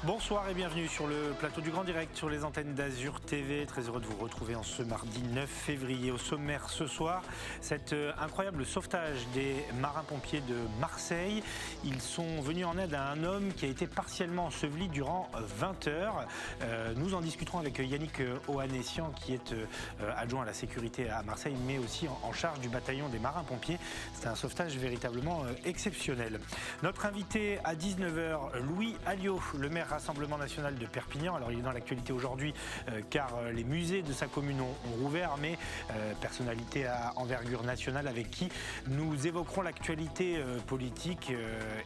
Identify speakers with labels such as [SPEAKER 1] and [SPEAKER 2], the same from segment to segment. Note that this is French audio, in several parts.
[SPEAKER 1] Bonsoir et bienvenue sur le plateau du Grand Direct sur les antennes d'Azur TV. Très heureux de vous retrouver en ce mardi 9 février. Au sommaire ce soir, cet incroyable sauvetage des marins-pompiers de Marseille. Ils sont venus en aide à un homme qui a été partiellement enseveli durant 20 heures. Nous en discuterons avec Yannick Ohanessian qui est adjoint à la sécurité à Marseille, mais aussi en charge du bataillon des marins-pompiers. C'est un sauvetage véritablement exceptionnel. Notre invité à 19h, Louis Alliot, le maire Rassemblement national de Perpignan. Alors il est dans l'actualité aujourd'hui car les musées de sa commune ont rouvert, mais personnalité à envergure nationale avec qui nous évoquerons l'actualité politique,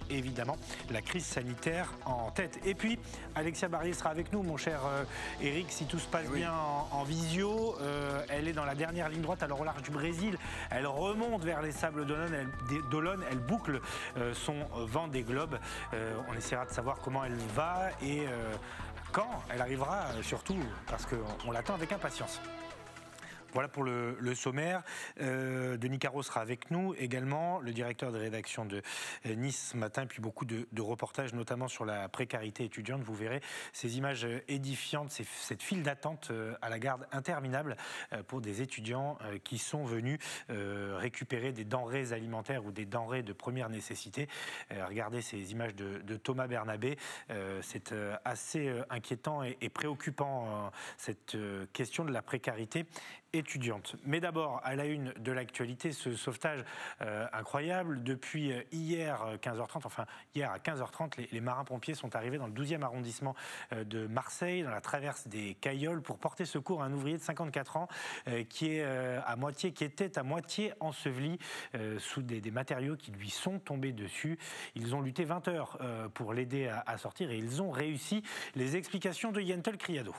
[SPEAKER 1] évidemment la crise sanitaire en tête. Et puis Alexia Barrier sera avec nous, mon cher Eric, si tout se passe bien en visio. Elle est dans la dernière ligne droite, alors au large du Brésil. Elle remonte vers les Sables d'Olonne, elle boucle son Vendée Globe. On essaiera de savoir comment elle va et quand elle arrivera, surtout parce qu'on l'attend avec impatience. Voilà pour le sommaire. Denis Caro sera avec nous également, le directeur de rédaction de Nice ce matin, et puis beaucoup de reportages, notamment sur la précarité étudiante. Vous verrez ces images édifiantes, cette file d'attente à la garde interminable pour des étudiants qui sont venus récupérer des denrées alimentaires ou des denrées de première nécessité. Regardez ces images de Thomas Bernabé. C'est assez inquiétant et préoccupant, cette question de la précarité étudiante. Mais d'abord, à la une de l'actualité, ce sauvetage incroyable. Depuis hier 15h30, enfin hier à 15h30, les marins-pompiers sont arrivés dans le 12e arrondissement de Marseille, dans la traverse des Cailloles, pour porter secours à un ouvrier de 54 ans qui était à moitié enseveli sous des matériaux qui lui sont tombés dessus. Ils ont lutté 20 heures pour l'aider à sortir et ils ont réussi. Les explications de Yentel Criado.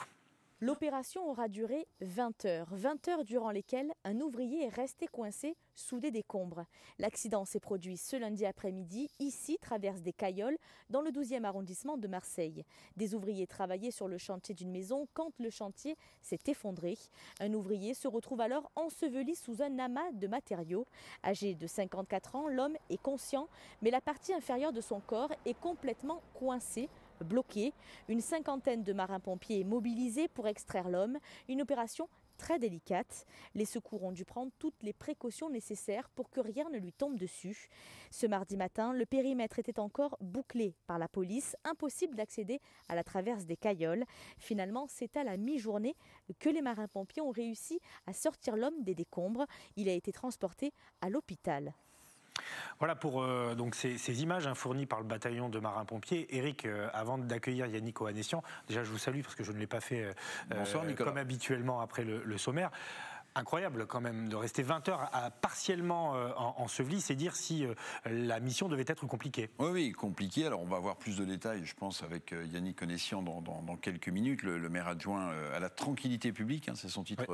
[SPEAKER 2] L'opération aura duré 20 heures durant lesquelles un ouvrier est resté coincé sous des décombres. L'accident s'est produit ce lundi après-midi, ici, traverse des Cailloles, dans le 12e arrondissement de Marseille. Des ouvriers travaillaient sur le chantier d'une maison quand le chantier s'est effondré. Un ouvrier se retrouve alors enseveli sous un amas de matériaux. Âgé de 54 ans, l'homme est conscient, mais la partie inférieure de son corps est complètement coincée, bloqué. Une cinquantaine de marins-pompiers mobilisés pour extraire l'homme. Une opération très délicate. Les secours ont dû prendre toutes les précautions nécessaires pour que rien ne lui tombe dessus. Ce mardi matin, le périmètre était encore bouclé par la police. Impossible d'accéder à la traverse des Cailloles. Finalement, c'est à la mi-journée que les marins-pompiers ont réussi à sortir l'homme des décombres. Il a été transporté à l'hôpital.
[SPEAKER 1] Voilà pour donc ces images fournies par le bataillon de marins-pompiers. Eric, avant d'accueillir Yannick Ohanessian, déjà je vous salue parce que je ne l'ai pas fait comme habituellement après le sommaire. Incroyable quand même de rester 20 heures à partiellement enseveli, c'est dire si la mission devait être compliquée.
[SPEAKER 3] Oui, compliquée. Alors on va avoir plus de détails, je pense, avec Yannick Ohanessian dans quelques minutes, le maire adjoint à la tranquillité publique, c'est son titre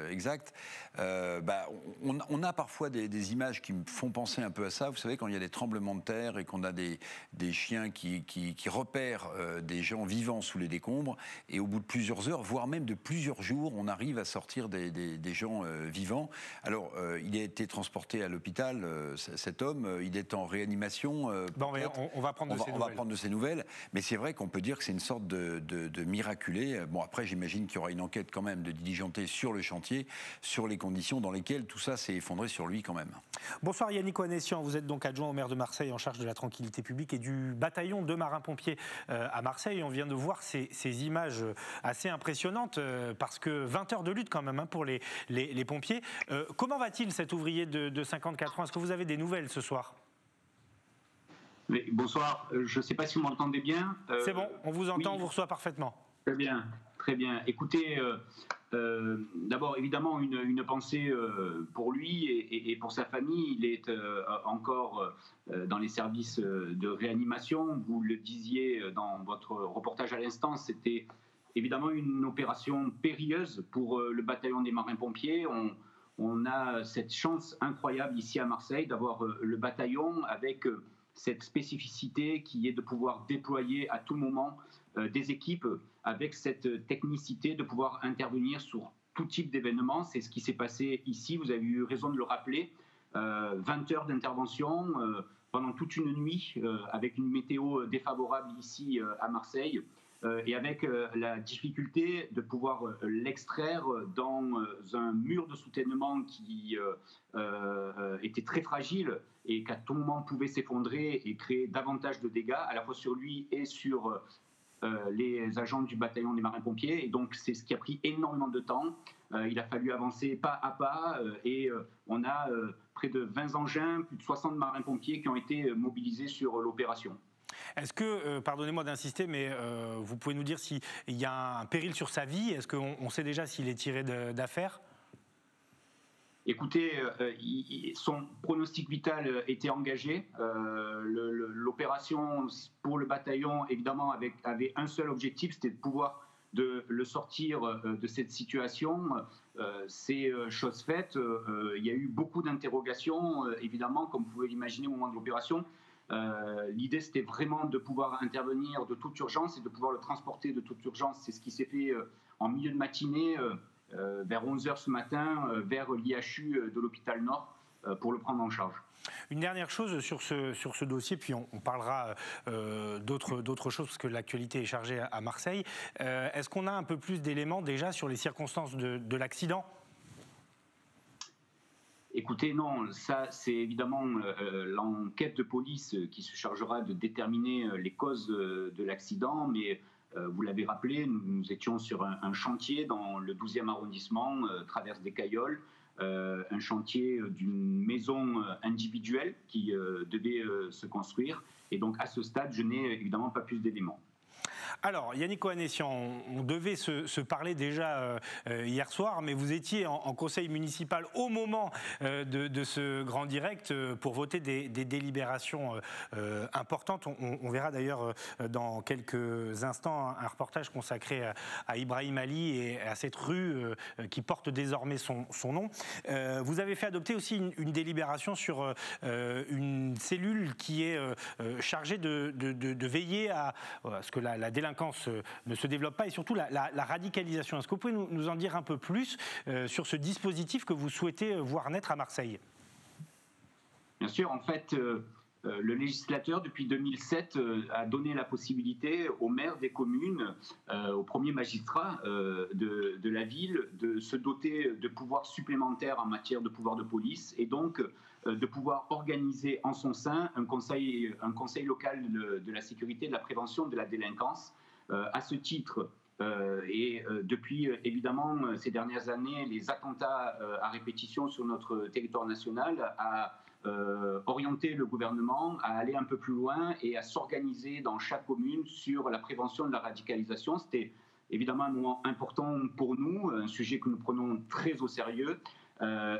[SPEAKER 3] exact. On a parfois des images qui me font penser un peu à ça. Vous savez, quand il y a des tremblements de terre et qu'on a des chiens qui repèrent des gens vivants sous les décombres, et au bout de plusieurs heures, voire même de plusieurs jours, on arrive à sortir des gens vivants. Alors, il a été transporté à l'hôpital, cet homme, il est en réanimation.
[SPEAKER 1] On va prendre
[SPEAKER 3] de ses nouvelles, mais c'est vrai qu'on peut dire que c'est une sorte de miraculé. Bon, après, j'imagine qu'il y aura une enquête quand même de diligentée sur le chantier, sur les conditions dans lesquelles tout ça s'est effondré sur lui quand même.
[SPEAKER 1] Bonsoir Yannick Ohanessian, vous êtes donc adjoint au maire de Marseille en charge de la tranquillité publique et du bataillon de marins-pompiers à Marseille. On vient de voir ces images assez impressionnantes parce que 20 heures de lutte quand même pour les pompiers. Comment va-t-il cet ouvrier de 54 ans? Est-ce que vous avez des nouvelles ce soir?
[SPEAKER 4] Mais, bonsoir, je ne sais pas si vous m'entendez bien.
[SPEAKER 1] C'est bon, on vous entend, on vous reçoit parfaitement.
[SPEAKER 4] Très bien, très bien. Écoutez, d'abord évidemment une pensée pour lui et pour sa famille. Il est encore dans les services de réanimation. Vous le disiez dans votre reportage à l'instant, c'était évidemment une opération périlleuse pour le bataillon des marins-pompiers. On a cette chance incroyable ici à Marseille d'avoir le bataillon avec cette spécificité qui est de pouvoir déployer à tout moment des équipes avec cette technicité de pouvoir intervenir sur tout type d'événements. C'est ce qui s'est passé ici, vous avez eu raison de le rappeler. 20 heures d'intervention pendant toute une nuit avec une météo défavorable ici à Marseille. et avec la difficulté de pouvoir l'extraire dans un mur de soutènement qui était très fragile et qu'à tout moment pouvait s'effondrer et créer davantage de dégâts, à la fois sur lui et sur les agents du bataillon des marins-pompiers. Et donc, c'est ce qui a pris énormément de temps. Il a fallu avancer pas à pas et on a près de 20 engins, plus de 60 marins-pompiers qui ont été mobilisés sur l'opération.
[SPEAKER 1] Est-ce que, pardonnez-moi d'insister, mais vous pouvez nous dire s'il y a un péril sur sa vie? Est-ce qu'on sait déjà s'il est tiré d'affaire?
[SPEAKER 4] Écoutez, son pronostic vital était engagé. L'opération pour le bataillon, évidemment, avait un seul objectif, c'était de pouvoir le sortir de cette situation. C'est chose faite. Il y a eu beaucoup d'interrogations, évidemment, comme vous pouvez l'imaginer au moment de l'opération. L'idée, c'était vraiment de pouvoir intervenir de toute urgence et de pouvoir le transporter de toute urgence. C'est ce qui s'est fait en milieu de matinée, vers 11h ce matin, vers l'IHU de l'hôpital Nord, pour le prendre en charge.
[SPEAKER 1] Une dernière chose sur ce dossier, puis on parlera d'autres choses, parce que l'actualité est chargée à Marseille. Est-ce qu'on a un peu plus d'éléments déjà sur les circonstances de l'accident ?
[SPEAKER 4] Écoutez, non, ça c'est évidemment l'enquête de police qui se chargera de déterminer les causes de l'accident, mais vous l'avez rappelé, nous étions sur un chantier dans le 12e arrondissement, traverse des Cailloles, un chantier d'une maison individuelle qui devait se construire, et donc à ce stade, je n'ai évidemment pas plus d'éléments.
[SPEAKER 1] Alors, Yannick Ohanessian, on devait se parler déjà hier soir, mais vous étiez en conseil municipal au moment de ce grand direct pour voter des délibérations importantes. On verra d'ailleurs dans quelques instants un reportage consacré à Ibrahim Ali et à cette rue qui porte désormais son nom. Vous avez fait adopter aussi une délibération sur une cellule qui est chargée de veiller à ce que la délinquance ne se développe pas et surtout la radicalisation. Est-ce que vous pouvez nous en dire un peu plus sur ce dispositif que vous souhaitez voir naître à Marseille ?
[SPEAKER 4] Bien sûr, en fait, le législateur, depuis 2007, a donné la possibilité aux maires des communes, aux premiers magistrats de la ville, de se doter de pouvoirs supplémentaires en matière de pouvoir de police et donc de pouvoir organiser en son sein un conseil local de la sécurité, de la prévention de la délinquance. À ce titre, et depuis évidemment ces dernières années, les attentats à répétition sur notre territoire national a orienté le gouvernement à aller un peu plus loin et à s'organiser dans chaque commune sur la prévention de la radicalisation. C'était évidemment un moment important pour nous, un sujet que nous prenons très au sérieux.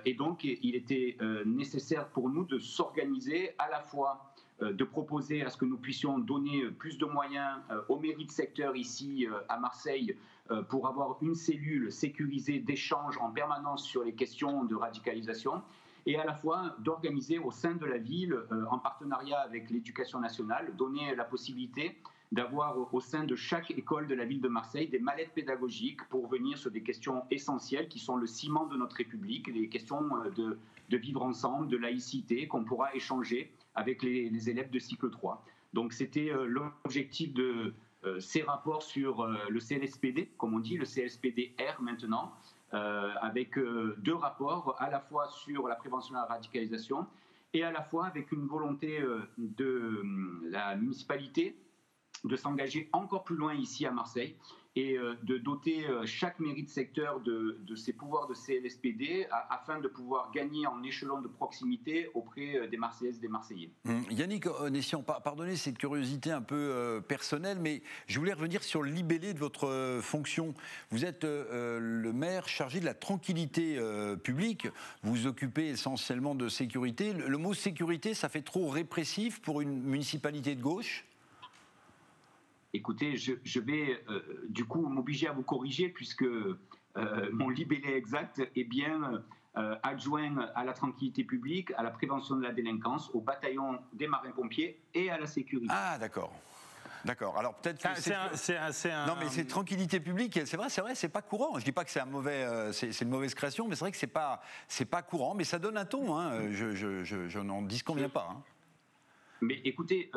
[SPEAKER 4] Et donc, il était nécessaire pour nous de s'organiser à la fois de proposer à ce que nous puissions donner plus de moyens aux mairies de secteur ici à Marseille pour avoir une cellule sécurisée d'échange en permanence sur les questions de radicalisation et à la fois d'organiser au sein de la ville, en partenariat avec l'éducation nationale, donner la possibilité d'avoir au sein de chaque école de la ville de Marseille des mallettes pédagogiques pour venir sur des questions essentielles qui sont le ciment de notre République, les questions de vivre ensemble, de laïcité, qu'on pourra échanger avec les élèves de cycle 3. Donc c'était l'objectif de ces rapports sur le CLSPD, comme on dit, le CLSPD-R maintenant, avec deux rapports, à la fois sur la prévention de la radicalisation et à la fois avec une volonté de la municipalité de s'engager encore plus loin ici à Marseille et de doter chaque mairie de secteur de ses pouvoirs de CLSPD afin de pouvoir gagner en échelon de proximité auprès des Marseillaises et des Marseillais.
[SPEAKER 3] Yannick Ohanessian, pardonnez cette curiosité un peu personnelle, mais je voulais revenir sur le libellé de votre fonction. Vous êtes le maire chargé de la tranquillité publique, vous vous occupez essentiellement de sécurité. Le mot sécurité, ça fait trop répressif pour une municipalité de gauche ?
[SPEAKER 4] Écoutez, je vais du coup m'obliger à vous corriger puisque mon libellé exact est bien adjoint à la tranquillité publique, à la prévention de la délinquance, au bataillon des marins-pompiers et à la sécurité.
[SPEAKER 3] Ah, d'accord. D'accord. Alors peut-être que
[SPEAKER 1] c'est un...
[SPEAKER 3] Non, mais c'est tranquillité publique. C'est vrai, c'est pas courant. Je dis pas que c'est c'est une mauvaise création, mais c'est vrai que c'est pas courant. Mais ça donne un ton. Hein. Je n'en disconviens pas. Hein.
[SPEAKER 4] Mais écoutez,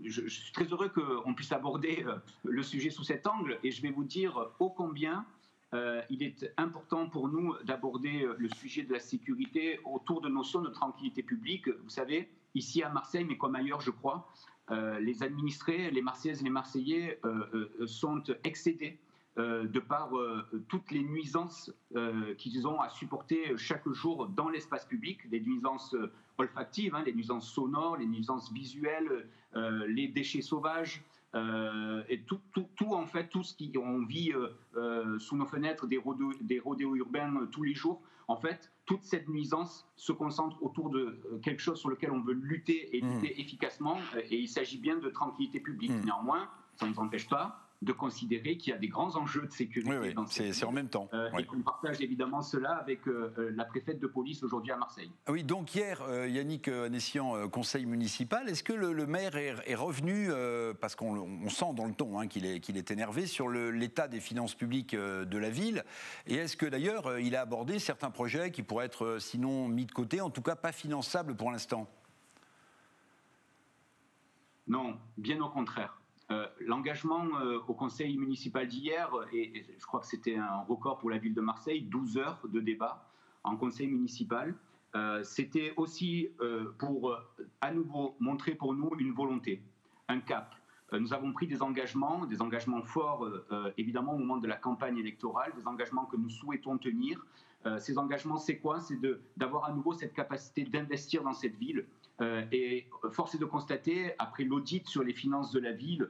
[SPEAKER 4] je suis très heureux qu'on puisse aborder le sujet sous cet angle, et je vais vous dire ô combien il est important pour nous d'aborder le sujet de la sécurité autour de notions de tranquillité publique. Vous savez, ici à Marseille, mais comme ailleurs, je crois, les administrés, les Marseillaises et les Marseillais sont excédés de par toutes les nuisances qu'ils ont à supporter chaque jour dans l'espace public, les nuisances olfactives, les nuisances sonores, les nuisances visuelles, les déchets sauvages, et tout en fait, tout ce qu'on vit sous nos fenêtres, des rodéos urbains tous les jours. En fait, toute cette nuisance se concentre autour de quelque chose sur lequel on veut lutter et lutter efficacement, et il s'agit bien de tranquillité publique. Néanmoins, ça ne nous empêche pas de considérer qu'il y a des grands enjeux de sécurité dans cette ville.
[SPEAKER 3] C'est en même temps.
[SPEAKER 4] Et qu'on partage évidemment cela avec la préfète de police aujourd'hui à Marseille.
[SPEAKER 3] Oui, donc hier, Yannick Anessian, conseil municipal, est-ce que le maire est revenu, parce qu'on sent dans le ton qu'il est énervé, sur l'état des finances publiques de la ville, et est-ce que d'ailleurs il a abordé certains projets qui pourraient être sinon mis de côté, en tout cas pas finançables pour l'instant?
[SPEAKER 4] Non, bien au contraire. L'engagement au conseil municipal d'hier, et je crois que c'était un record pour la ville de Marseille, 12 heures de débat en conseil municipal, c'était aussi pour à nouveau montrer pour nous une volonté, un cap. Nous avons pris des engagements forts évidemment au moment de la campagne électorale, des engagements que nous souhaitons tenir. Ces engagements, c'est quoi? C'est d'avoir à nouveau cette capacité d'investir dans cette ville. Et force est de constater, après l'audit sur les finances de la ville,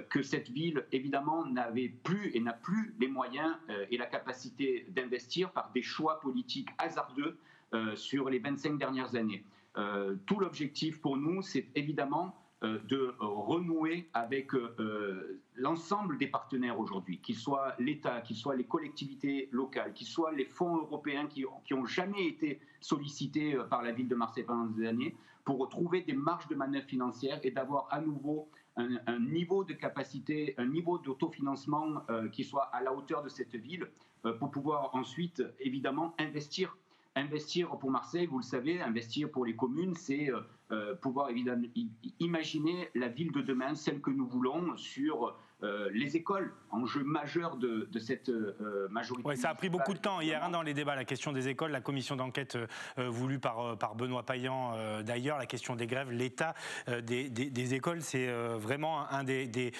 [SPEAKER 4] que cette ville, évidemment, n'avait plus et n'a plus les moyens et la capacité d'investir par des choix politiques hasardeux sur les 25 dernières années. Tout l'objectif pour nous, c'est évidemment de renouer avec l'ensemble des partenaires aujourd'hui, qu'ils soient l'État, qu'ils soient les collectivités locales, qu'ils soient les fonds européens qui n'ont jamais été sollicités par la ville de Marseille pendant des années, pour trouver des marges de manœuvre financières et d'avoir à nouveau un niveau de capacité, un niveau d'autofinancement qui soit à la hauteur de cette ville, pour pouvoir ensuite évidemment investir. Investir pour Marseille, vous le savez, investir pour les communes, c'est pouvoir évidemment imaginer la ville de demain, celle que nous voulons, sur les écoles, enjeu majeur de cette majorité.
[SPEAKER 1] Ouais, ça a pris beaucoup de temps hier dans les débats, la question des écoles, la commission d'enquête voulue par Benoît Payan d'ailleurs, la question des grèves, l'état des écoles, c'est vraiment un des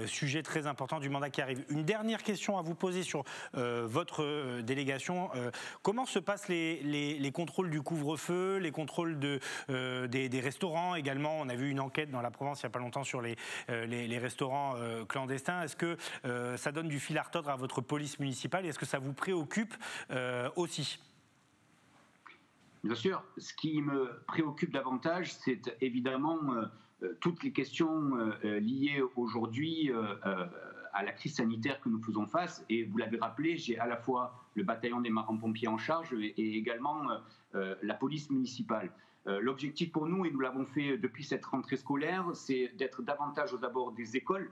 [SPEAKER 1] sujets très importants du mandat qui arrive. Une dernière question à vous poser sur votre délégation. Comment se passent les contrôles du couvre-feu, les contrôles des restaurants également? On a vu une enquête dans la Provence il n'y a pas longtemps sur les restaurants clandestins. Est-ce que ça donne du fil à retordre à votre police municipale et est-ce que ça vous préoccupe aussi?
[SPEAKER 4] Bien sûr. Ce qui me préoccupe davantage, c'est évidemment toutes les questions liées aujourd'hui à la crise sanitaire que nous faisons face. Et vous l'avez rappelé, j'ai à la fois le bataillon des marins-pompiers en charge et également la police municipale. L'objectif pour nous, et nous l'avons fait depuis cette rentrée scolaire, c'est d'être davantage aux abords des écoles,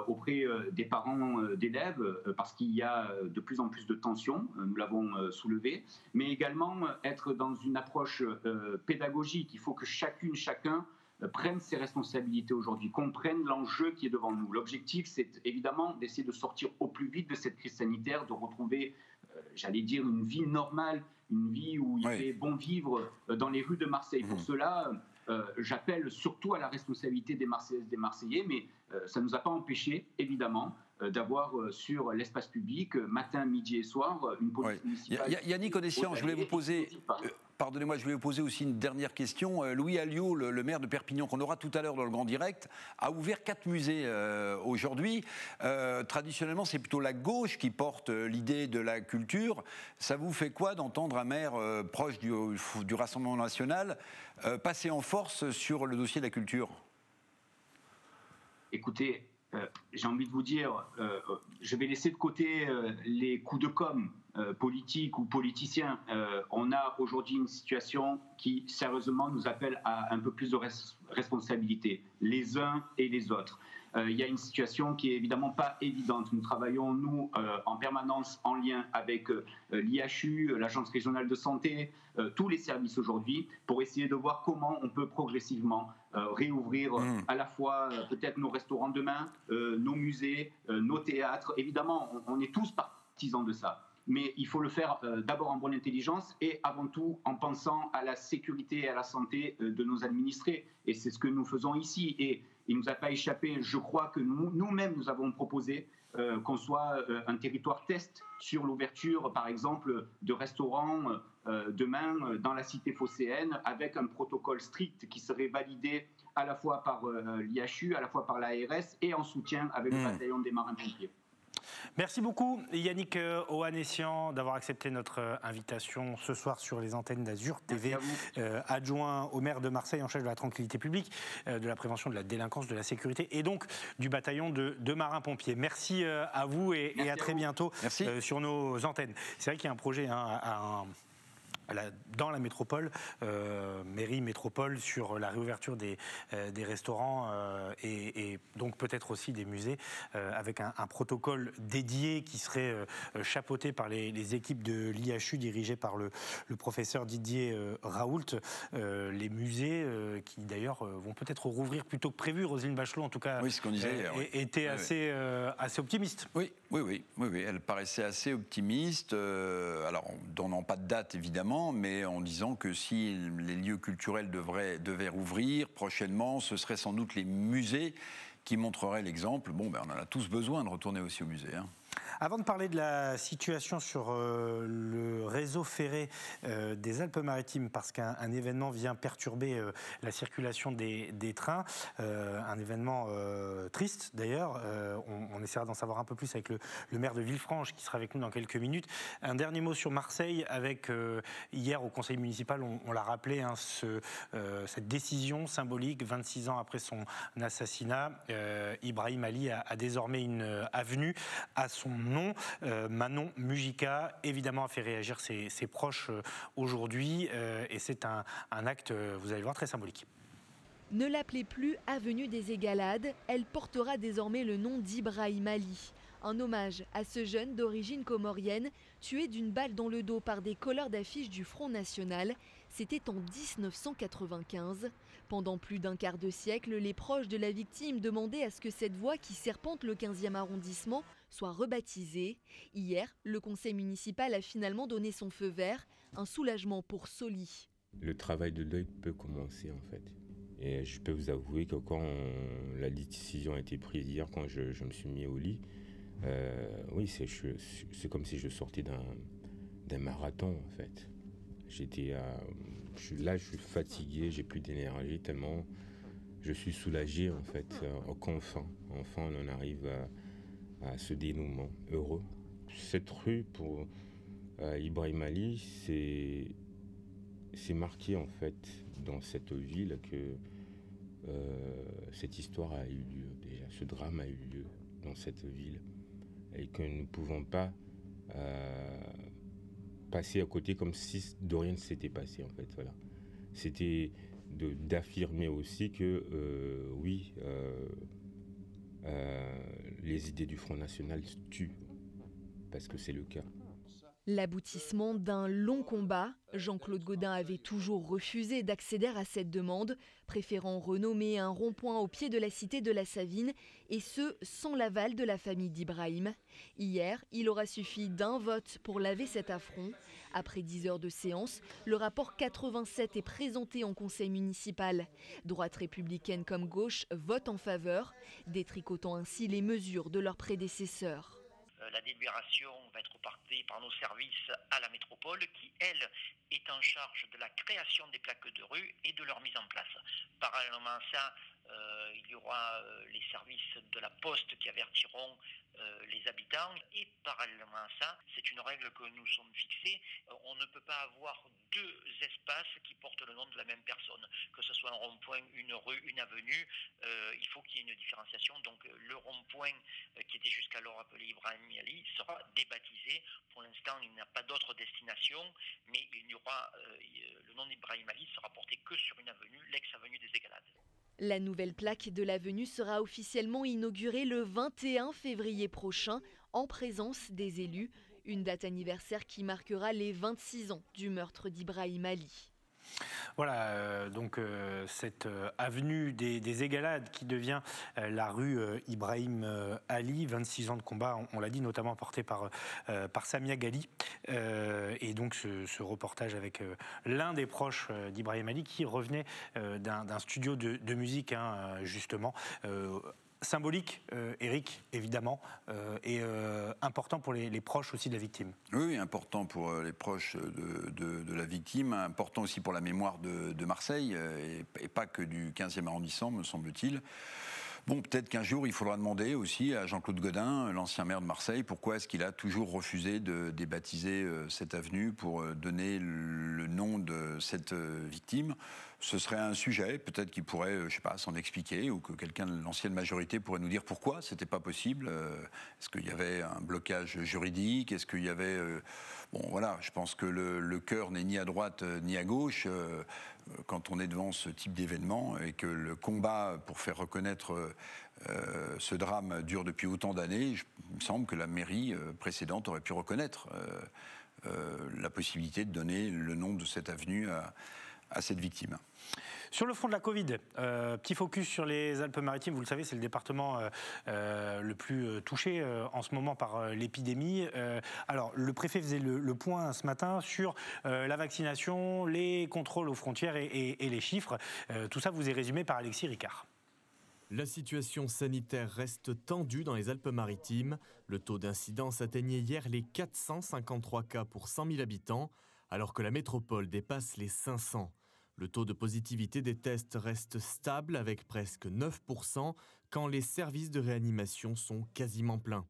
[SPEAKER 4] auprès des parents d'élèves, parce qu'il y a de plus en plus de tensions, nous l'avons soulevé, mais également être dans une approche pédagogique. Il faut que chacun prenne ses responsabilités aujourd'hui, comprenne l'enjeu qui est devant nous. L'objectif, c'est évidemment d'essayer de sortir au plus vite de cette crise sanitaire, de retrouver, j'allais dire, une vie normale, une vie où il fait bon vivre dans les rues de Marseille. Pour cela, j'appelle surtout à la responsabilité des Marseillaises, des Marseillais, mais ça ne nous a pas empêché, évidemment, d'avoir sur l'espace public, matin, midi et soir, une police municipale.
[SPEAKER 3] Yannick Anessian, je voulais vous poser... Pardonnez-moi, je voulais vous poser aussi une dernière question. Louis Alliot, le maire de Perpignan, qu'on aura tout à l'heure dans le Grand Direct, a ouvert 4 musées aujourd'hui. Traditionnellement, c'est plutôt la gauche qui porte l'idée de la culture. Ça vous fait quoi d'entendre un maire proche du Rassemblement national passer en force sur le dossier de la culture?
[SPEAKER 4] Écoutez, j'ai envie de vous dire, je vais laisser de côté les coups de com' politiques ou politiciens. On a aujourd'hui une situation qui, sérieusement, nous appelle à un peu plus de responsabilité, les uns et les autres. il y a une situation qui est évidemment pas évidente. Nous travaillons, nous, en permanence en lien avec l'IHU, l'Agence régionale de santé, tous les services aujourd'hui, pour essayer de voir comment on peut progressivement réouvrir à la fois peut-être nos restaurants demain, nos musées, nos théâtres. Évidemment, on est tous partisans de ça. Mais il faut le faire d'abord en bonne intelligence et avant tout en pensant à la sécurité et à la santé de nos administrés. Et c'est ce que nous faisons ici. Et il ne nous a pas échappé, je crois que nous-mêmes, nous avons proposé qu'on soit un territoire test sur l'ouverture, par exemple, de restaurants demain dans la cité phocéenne, avec un protocole strict qui serait validé à la fois par l'IHU, à la fois par l'ARS et en soutien avec le bataillon des marins-pompiers.
[SPEAKER 1] Merci beaucoup Yannick Ohanessian d'avoir accepté notre invitation ce soir sur les antennes d'Azur TV, adjoint au maire de Marseille en charge de la tranquillité publique, de la prévention de la délinquance, de la sécurité et donc du bataillon de marins-pompiers. Merci à vous et à très bientôt sur nos antennes. C'est vrai qu'il y a un projet dans la métropole, mairie métropole, sur la réouverture des restaurants et donc peut-être aussi des musées avec un protocole dédié qui serait chapeauté par les équipes de l'IHU dirigées par le professeur Didier Raoult. Les musées qui d'ailleurs vont peut-être rouvrir plus tôt que prévu. Roselyne Bachelot en tout cas
[SPEAKER 3] ce qu'on disait,
[SPEAKER 1] était assez optimiste.
[SPEAKER 3] Oui, elle paraissait assez optimiste. Alors, en donnant pas de date évidemment, mais en disant que si les lieux culturels devaient rouvrir prochainement, ce seraient sans doute les musées qui montreraient l'exemple. Bon, on en a tous besoin de retourner aussi au musée.
[SPEAKER 1] Avant de parler de la situation sur le réseau ferré des Alpes-Maritimes, parce qu'un événement vient perturber la circulation des trains, un événement triste d'ailleurs, on essaiera d'en savoir un peu plus avec le maire de Villefranche qui sera avec nous dans quelques minutes. Un dernier mot sur Marseille, avec hier au conseil municipal, on l'a rappelé, cette décision symbolique, 26 ans après son assassinat, Ibrahim Ali a désormais une avenue à son nom. Manon Mujica, évidemment, a fait réagir ses proches aujourd'hui et c'est un acte, vous allez voir, très symbolique.
[SPEAKER 2] Ne l'appelez plus Avenue des Égalades, elle portera désormais le nom d'Ibrahim Ali. Un hommage à ce jeune d'origine comorienne, tué d'une balle dans le dos par des colleurs d'affiches du Front National. C'était en 1995. Pendant plus d'un quart de siècle, les proches de la victime demandaient à ce que cette voie qui serpente le 15e arrondissement soit rebaptisée. Hier, le conseil municipal a finalement donné son feu vert, un soulagement pour Soli.
[SPEAKER 5] Le travail de deuil peut commencer en fait. Et je peux vous avouer que quand la décision a été prise hier, quand je me suis mis au lit, oui, c'est comme si je sortais d'un marathon en fait. Je suis fatigué, j'ai plus d'énergie tellement je suis soulagé en fait. Enfin on en arrive à ce dénouement heureux. Cette rue pour Ibrahim Ali, c'est marqué en fait dans cette ville que cette histoire a eu lieu déjà, ce drame a eu lieu dans cette ville et que nous ne pouvons pas passer à côté comme si de rien ne s'était passé en fait. Voilà. C'était d'affirmer aussi que les idées du Front National tuent, parce que c'est le cas.
[SPEAKER 2] L'aboutissement d'un long combat, Jean-Claude Gaudin avait toujours refusé d'accéder à cette demande, préférant renommer un rond-point au pied de la cité de la Savine, et ce, sans l'aval de la famille d'Ibrahim. Hier, il aura suffi d'un vote pour laver cet affront. Après 10 heures de séance, le rapport 87 est présenté en conseil municipal. Droite républicaine comme gauche votent en faveur, détricotant ainsi les mesures de leurs prédécesseurs.
[SPEAKER 6] La délibération va être portée par nos services à la métropole qui, elle, est en charge de la création des plaques de rue et de leur mise en place. Parallèlement à ça, il y aura les services de la poste qui avertiront les habitants. Et parallèlement à ça, c'est une règle que nous sommes fixées. On ne peut pas avoir deux espaces qui portent le nom de la même personne. Que ce soit un rond-point, une rue, une avenue, il faut qu'il y ait une différenciation. Donc le rond-point qui était jusqu'alors appelé Ibrahim Ali sera débaptisé. Pour l'instant, il n'y a pas d'autre destination, mais il y aura le nom d'Ibrahim Ali sera porté que sur une avenue, l'ex-avenue des Égalades.
[SPEAKER 7] La nouvelle plaque de l'avenue sera officiellement inaugurée le 21 février prochain en présence des élus. Une date anniversaire qui marquera les 26 ans du meurtre d'Ibrahim Ali.
[SPEAKER 1] Voilà, donc cette avenue des Égalades qui devient la rue Ibrahim Ali, 26 ans de combat, on l'a dit, notamment porté par Samia Ghali. Et donc ce reportage avec l'un des proches d'Ibrahim Ali qui revenait d'un studio de musique, hein, justement. Symbolique, Eric, évidemment, et important pour les proches aussi de la victime.
[SPEAKER 3] Oui, important pour les proches de la victime, important aussi pour la mémoire de Marseille, et pas que du 15e arrondissement, me semble-t-il. Bon, peut-être qu'un jour, il faudra demander aussi à Jean-Claude Gaudin, l'ancien maire de Marseille, pourquoi est-ce qu'il a toujours refusé de débaptiser cette avenue pour donner le nom de cette victime. Ce serait un sujet, peut-être qu'il pourrait, je sais pas, s'en expliquer, ou que quelqu'un de l'ancienne majorité pourrait nous dire pourquoi c'était pas possible. Est-ce qu'il y avait un blocage juridique? Est-ce qu'il y avait... Bon, voilà, je pense que le cœur n'est ni à droite ni à gauche. Quand on est devant ce type d'événement et que le combat pour faire reconnaître ce drame dure depuis autant d'années, il me semble que la mairie précédente aurait pu reconnaître la possibilité de donner le nom de cette avenue à cette victime.
[SPEAKER 1] Sur le front de la Covid, petit focus sur les Alpes-Maritimes. Vous le savez, c'est le département le plus touché en ce moment par l'épidémie. Alors, le préfet faisait le point ce matin sur la vaccination, les contrôles aux frontières et les chiffres. Tout ça vous est résumé par Alexis Ricard.
[SPEAKER 8] La situation sanitaire reste tendue dans les Alpes-Maritimes. Le taux d'incidence atteignait hier les 453 cas pour 100 000 habitants, alors que la métropole dépasse les 500. Le taux de positivité des tests reste stable avec presque 9% quand les services de réanimation sont quasiment pleins.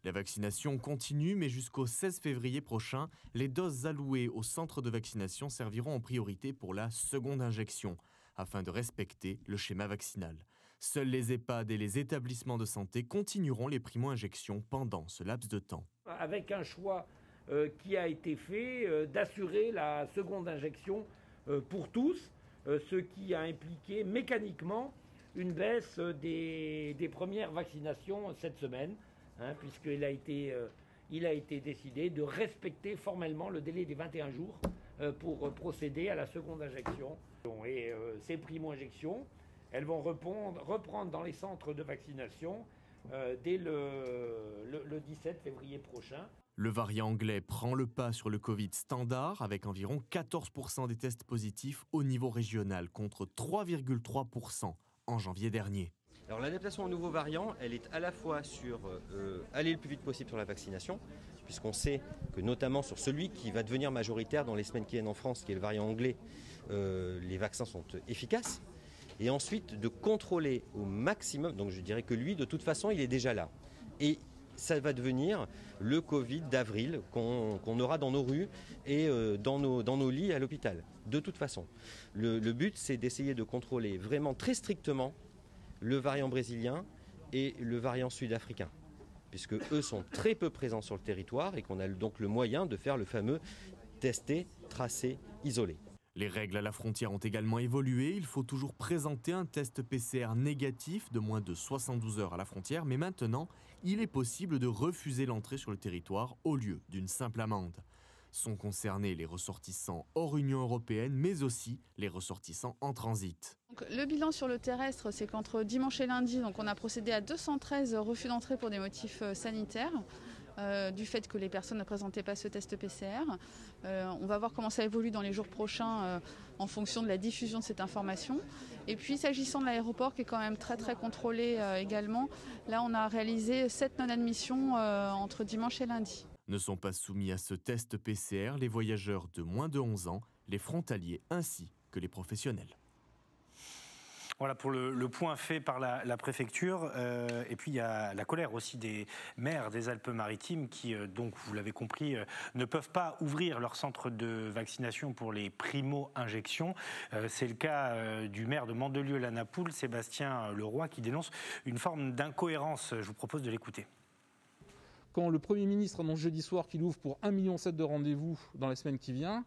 [SPEAKER 8] La vaccination continue, mais jusqu'au 16 février prochain, les doses allouées aux centres de vaccination serviront en priorité pour la seconde injection, afin de respecter le schéma vaccinal. Seuls les EHPAD et les établissements de santé continueront les primo-injections pendant ce laps de temps.
[SPEAKER 9] Avec un choix qui a été fait d'assurer la seconde injection pour tous, ce qui a impliqué mécaniquement une baisse des premières vaccinations cette semaine, hein, puisqu'il a été décidé de respecter formellement le délai des 21 jours pour procéder à la seconde injection. Et ces primo-injections, elles vont reprendre dans les centres de vaccination dès le 17 février prochain.
[SPEAKER 8] Le variant anglais prend le pas sur le Covid standard avec environ 14% des tests positifs au niveau régional contre 3,3% en janvier dernier.
[SPEAKER 10] Alors l'adaptation au nouveau variant, elle est à la fois sur aller le plus vite possible sur la vaccination, puisqu'on sait que notamment sur celui qui va devenir majoritaire dans les semaines qui viennent en France, qui est le variant anglais, les vaccins sont efficaces. Et ensuite de contrôler au maximum, donc je dirais que lui de toute façon il est déjà là. Et ça va devenir le Covid d'avril qu'on aura dans nos rues et dans nos lits à l'hôpital. De toute façon, le but c'est d'essayer de contrôler vraiment très strictement le variant brésilien et le variant sud-africain, puisque eux sont très peu présents sur le territoire et qu'on a donc le moyen de faire le fameux tester, tracer, isoler.
[SPEAKER 8] Les règles à la frontière ont également évolué. Il faut toujours présenter un test PCR négatif de moins de 72 heures à la frontière, mais maintenant, il est possible de refuser l'entrée sur le territoire au lieu d'une simple amende. Sont concernés les ressortissants hors Union européenne, mais aussi les ressortissants en transit.
[SPEAKER 11] Donc, le bilan sur le terrestre, c'est qu'entre dimanche et lundi, on a procédé à 213 refus d'entrée pour des motifs sanitaires. Du fait que les personnes ne présentaient pas ce test PCR. On va voir comment ça évolue dans les jours prochains en fonction de la diffusion de cette information. Et puis s'agissant de l'aéroport qui est quand même très contrôlé également, là on a réalisé 7 non-admissions entre dimanche et lundi.
[SPEAKER 8] Ne sont pas soumis à ce test PCR les voyageurs de moins de 11 ans, les frontaliers ainsi que les professionnels.
[SPEAKER 1] Voilà pour le point fait par la préfecture. Et puis il y a la colère aussi des maires des Alpes-Maritimes qui, donc vous l'avez compris, ne peuvent pas ouvrir leur centre de vaccination pour les primo-injections. C'est le cas du maire de Mandelieu-la-Napoule, Sébastien Leroy, qui dénonce une forme d'incohérence. Je vous propose de l'écouter.
[SPEAKER 12] Quand le Premier ministre annonce jeudi soir qu'il ouvre pour 1,7 million de rendez-vous dans la semaine qui vient,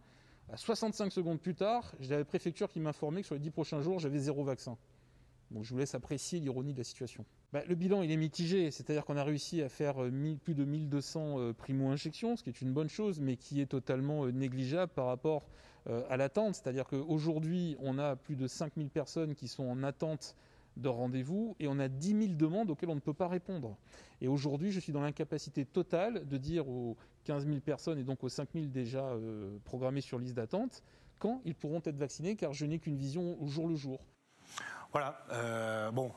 [SPEAKER 12] 65 secondes plus tard, j'ai la préfecture qui m'informait que sur les 10 prochains jours, j'avais 0 vaccin. Bon, je vous laisse apprécier l'ironie de la situation. Le bilan, il est mitigé, c'est-à-dire qu'on a réussi à faire plus de 1200 primo-injections, ce qui est une bonne chose, mais qui est totalement négligeable par rapport à l'attente. C'est-à-dire qu'aujourd'hui, on a plus de 5000 personnes qui sont en attente de rendez-vous et on a 10 000 demandes auxquelles on ne peut pas répondre. Et aujourd'hui, je suis dans l'incapacité totale de dire aux 15 000 personnes et donc aux 5 000 déjà programmées sur liste d'attente quand ils pourront être vaccinés, car je n'ai qu'une vision au jour le jour.
[SPEAKER 1] Voilà, bon.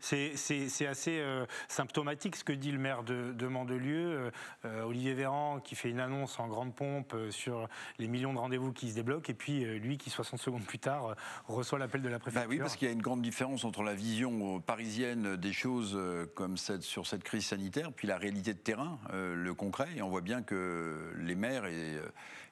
[SPEAKER 1] C'est assez symptomatique ce que dit le maire de Mandelieu, Olivier Véran, qui fait une annonce en grande pompe sur les millions de rendez-vous qui se débloquent, et puis lui qui 60 secondes plus tard reçoit l'appel de la préfecture.
[SPEAKER 3] Oui, parce qu'il y a une grande différence entre la vision parisienne des choses comme sur cette crise sanitaire, puis la réalité de terrain, le concret, et on voit bien que les maires,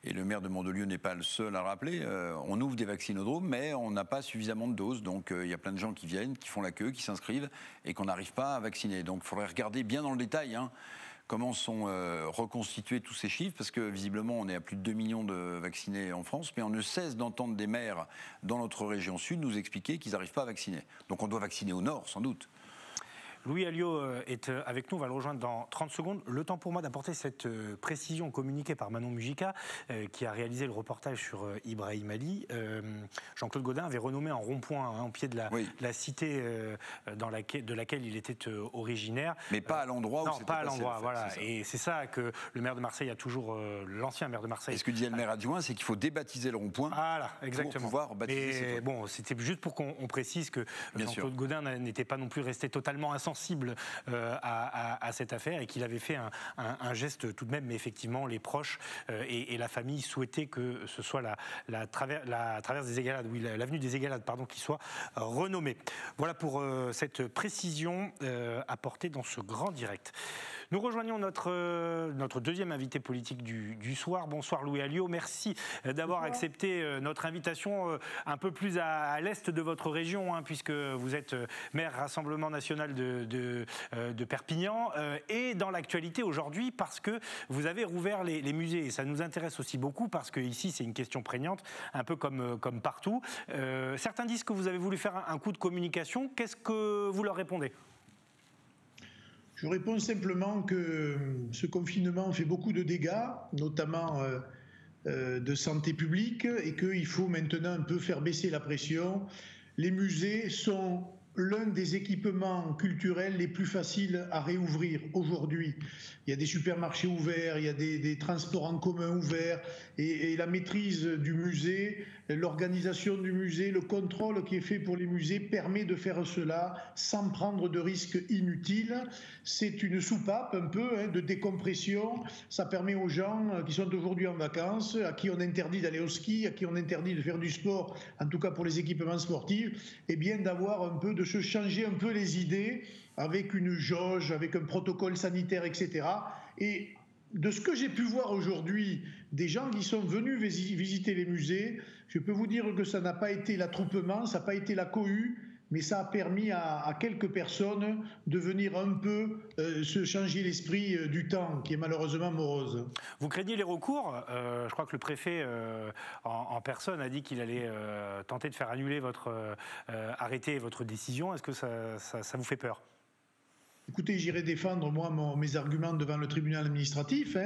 [SPEAKER 3] et le maire de Mandelieu n'est pas le seul à rappeler, on ouvre des vaccinodromes, mais on n'a pas suffisamment de doses, donc il y a plein de gens qui viennent, qui font la queue, qui s'inscrivent, et qu'on n'arrive pas à vacciner. Donc il faudrait regarder bien dans le détail comment sont reconstitués tous ces chiffres, parce que visiblement on est à plus de 2 millions de vaccinés en France, mais on ne cesse d'entendre des maires dans notre région sud nous expliquer qu'ils n'arrivent pas à vacciner. Donc on doit vacciner au nord, sans doute.
[SPEAKER 1] Louis Alliot est avec nous, on va le rejoindre dans 30 secondes. Le temps pour moi d'apporter cette précision communiquée par Manon Mujica, qui a réalisé le reportage sur Ibrahim Ali. Jean-Claude Gaudin avait renommé un rond-point au pied de la cité de laquelle il était originaire.
[SPEAKER 3] Mais pas à l'endroit où
[SPEAKER 1] non,
[SPEAKER 3] c'était
[SPEAKER 1] pas à
[SPEAKER 3] passé,
[SPEAKER 1] l'endroit,
[SPEAKER 3] en fait,
[SPEAKER 1] voilà.
[SPEAKER 3] c'est ça.
[SPEAKER 1] Et c'est ça que le maire de Marseille a toujours, l'ancien maire de Marseille.
[SPEAKER 3] Et ce que disait le maire adjoint, c'est qu'il faut débaptiser le rond-point pour pouvoir baptiser.
[SPEAKER 1] Mais bon, c'était juste pour qu'on précise que Jean-Claude Gaudin n'était pas non plus resté totalement insensible à cette affaire, et qu'il avait fait un geste tout de même, mais effectivement les proches et la famille souhaitaient que ce soit la traverse des Égalades, l'avenue des Égalades, qui soit renommée. Voilà pour cette précision apportée dans ce grand direct. Nous rejoignons notre deuxième invité politique du soir. Bonsoir Louis Alliot, merci d'avoir accepté notre invitation un peu plus à l'est de votre région, puisque vous êtes maire Rassemblement National de Perpignan, et dans l'actualité aujourd'hui parce que vous avez rouvert les musées, et ça nous intéresse aussi beaucoup parce que ici c'est une question prégnante, un peu comme partout. Certains disent que vous avez voulu faire un coup de communication. Qu'est-ce que vous leur répondez ?
[SPEAKER 13] Je réponds simplement que ce confinement fait beaucoup de dégâts, notamment de santé publique, et qu'il faut maintenant un peu faire baisser la pression. Les musées sont l'un des équipements culturels les plus faciles à réouvrir aujourd'hui. Il y a des supermarchés ouverts, il y a des transports en commun ouverts, et la maîtrise du musée, l'organisation du musée, le contrôle qui est fait pour les musées permet de faire cela sans prendre de risques inutiles. C'est une soupape un peu de décompression. Ça permet aux gens qui sont aujourd'hui en vacances, à qui on interdit d'aller au ski, à qui on interdit de faire du sport, en tout cas pour les équipements sportifs, d'avoir un peu, de se changer un peu les idées avec une jauge, avec un protocole sanitaire, etc. Et de ce que j'ai pu voir aujourd'hui, des gens qui sont venus visiter les musées, je peux vous dire que ça n'a pas été l'attroupement, ça n'a pas été la cohue, mais ça a permis à quelques personnes de venir un peu se changer l'esprit du temps, qui est malheureusement morose.
[SPEAKER 1] Vous craignez les recours ? Je crois que le préfet en personne a dit qu'il allait tenter de faire annuler votre arrêté et votre décision. Est-ce que ça vous fait peur ?
[SPEAKER 13] Écoutez, j'irai défendre, moi, mes arguments devant le tribunal administratif.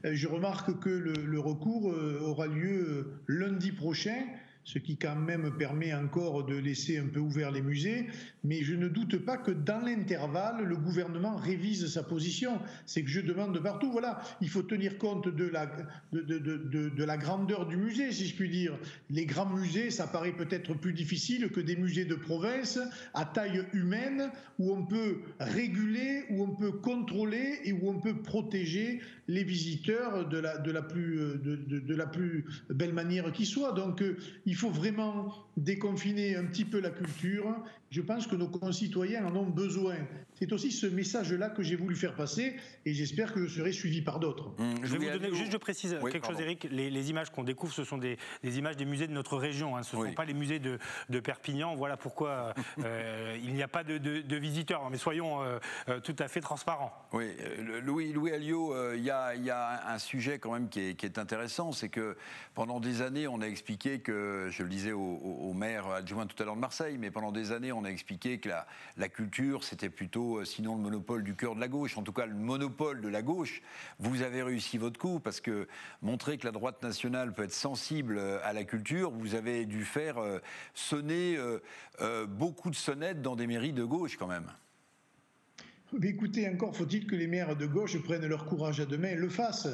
[SPEAKER 13] Je remarque que le recours aura lieu lundi prochain, ce qui quand même permet encore de laisser un peu ouverts les musées. Mais je ne doute pas que dans l'intervalle, le gouvernement révise sa position. C'est que je demande partout, voilà, il faut tenir compte de la grandeur du musée, si je puis dire. Les grands musées, ça paraît peut-être plus difficile que des musées de province à taille humaine, où on peut réguler, où on peut contrôler et où on peut protéger les visiteurs de la plus belle manière qui soit. Donc, il faut vraiment déconfiner un petit peu la culture. Je pense que nos concitoyens en ont besoin. C'est aussi ce message-là que j'ai voulu faire passer, et j'espère que je serai suivi par d'autres.
[SPEAKER 1] Je vais vous donner, juste je précise quelque chose, Eric. Les images qu'on découvre, ce sont des images des musées de notre région. Ce ne sont pas les musées de Perpignan. Voilà pourquoi il n'y a pas de visiteurs. Mais soyons tout à fait transparents.
[SPEAKER 3] Oui, Louis Alliot, il y a un sujet quand même qui est intéressant, c'est que pendant des années, on a expliqué que je le disais au maire adjoint tout à l'heure de Marseille, mais pendant des années, on a expliqué que la culture, c'était plutôt, sinon le monopole du cœur de la gauche, en tout cas le monopole de la gauche. Vous avez réussi votre coup, parce que montrer que la droite nationale peut être sensible à la culture, vous avez dû faire sonner beaucoup de sonnettes dans des mairies de gauche quand même.
[SPEAKER 13] Mais écoutez, encore faut-il que les maires de gauche prennent leur courage à deux mains et le fassent.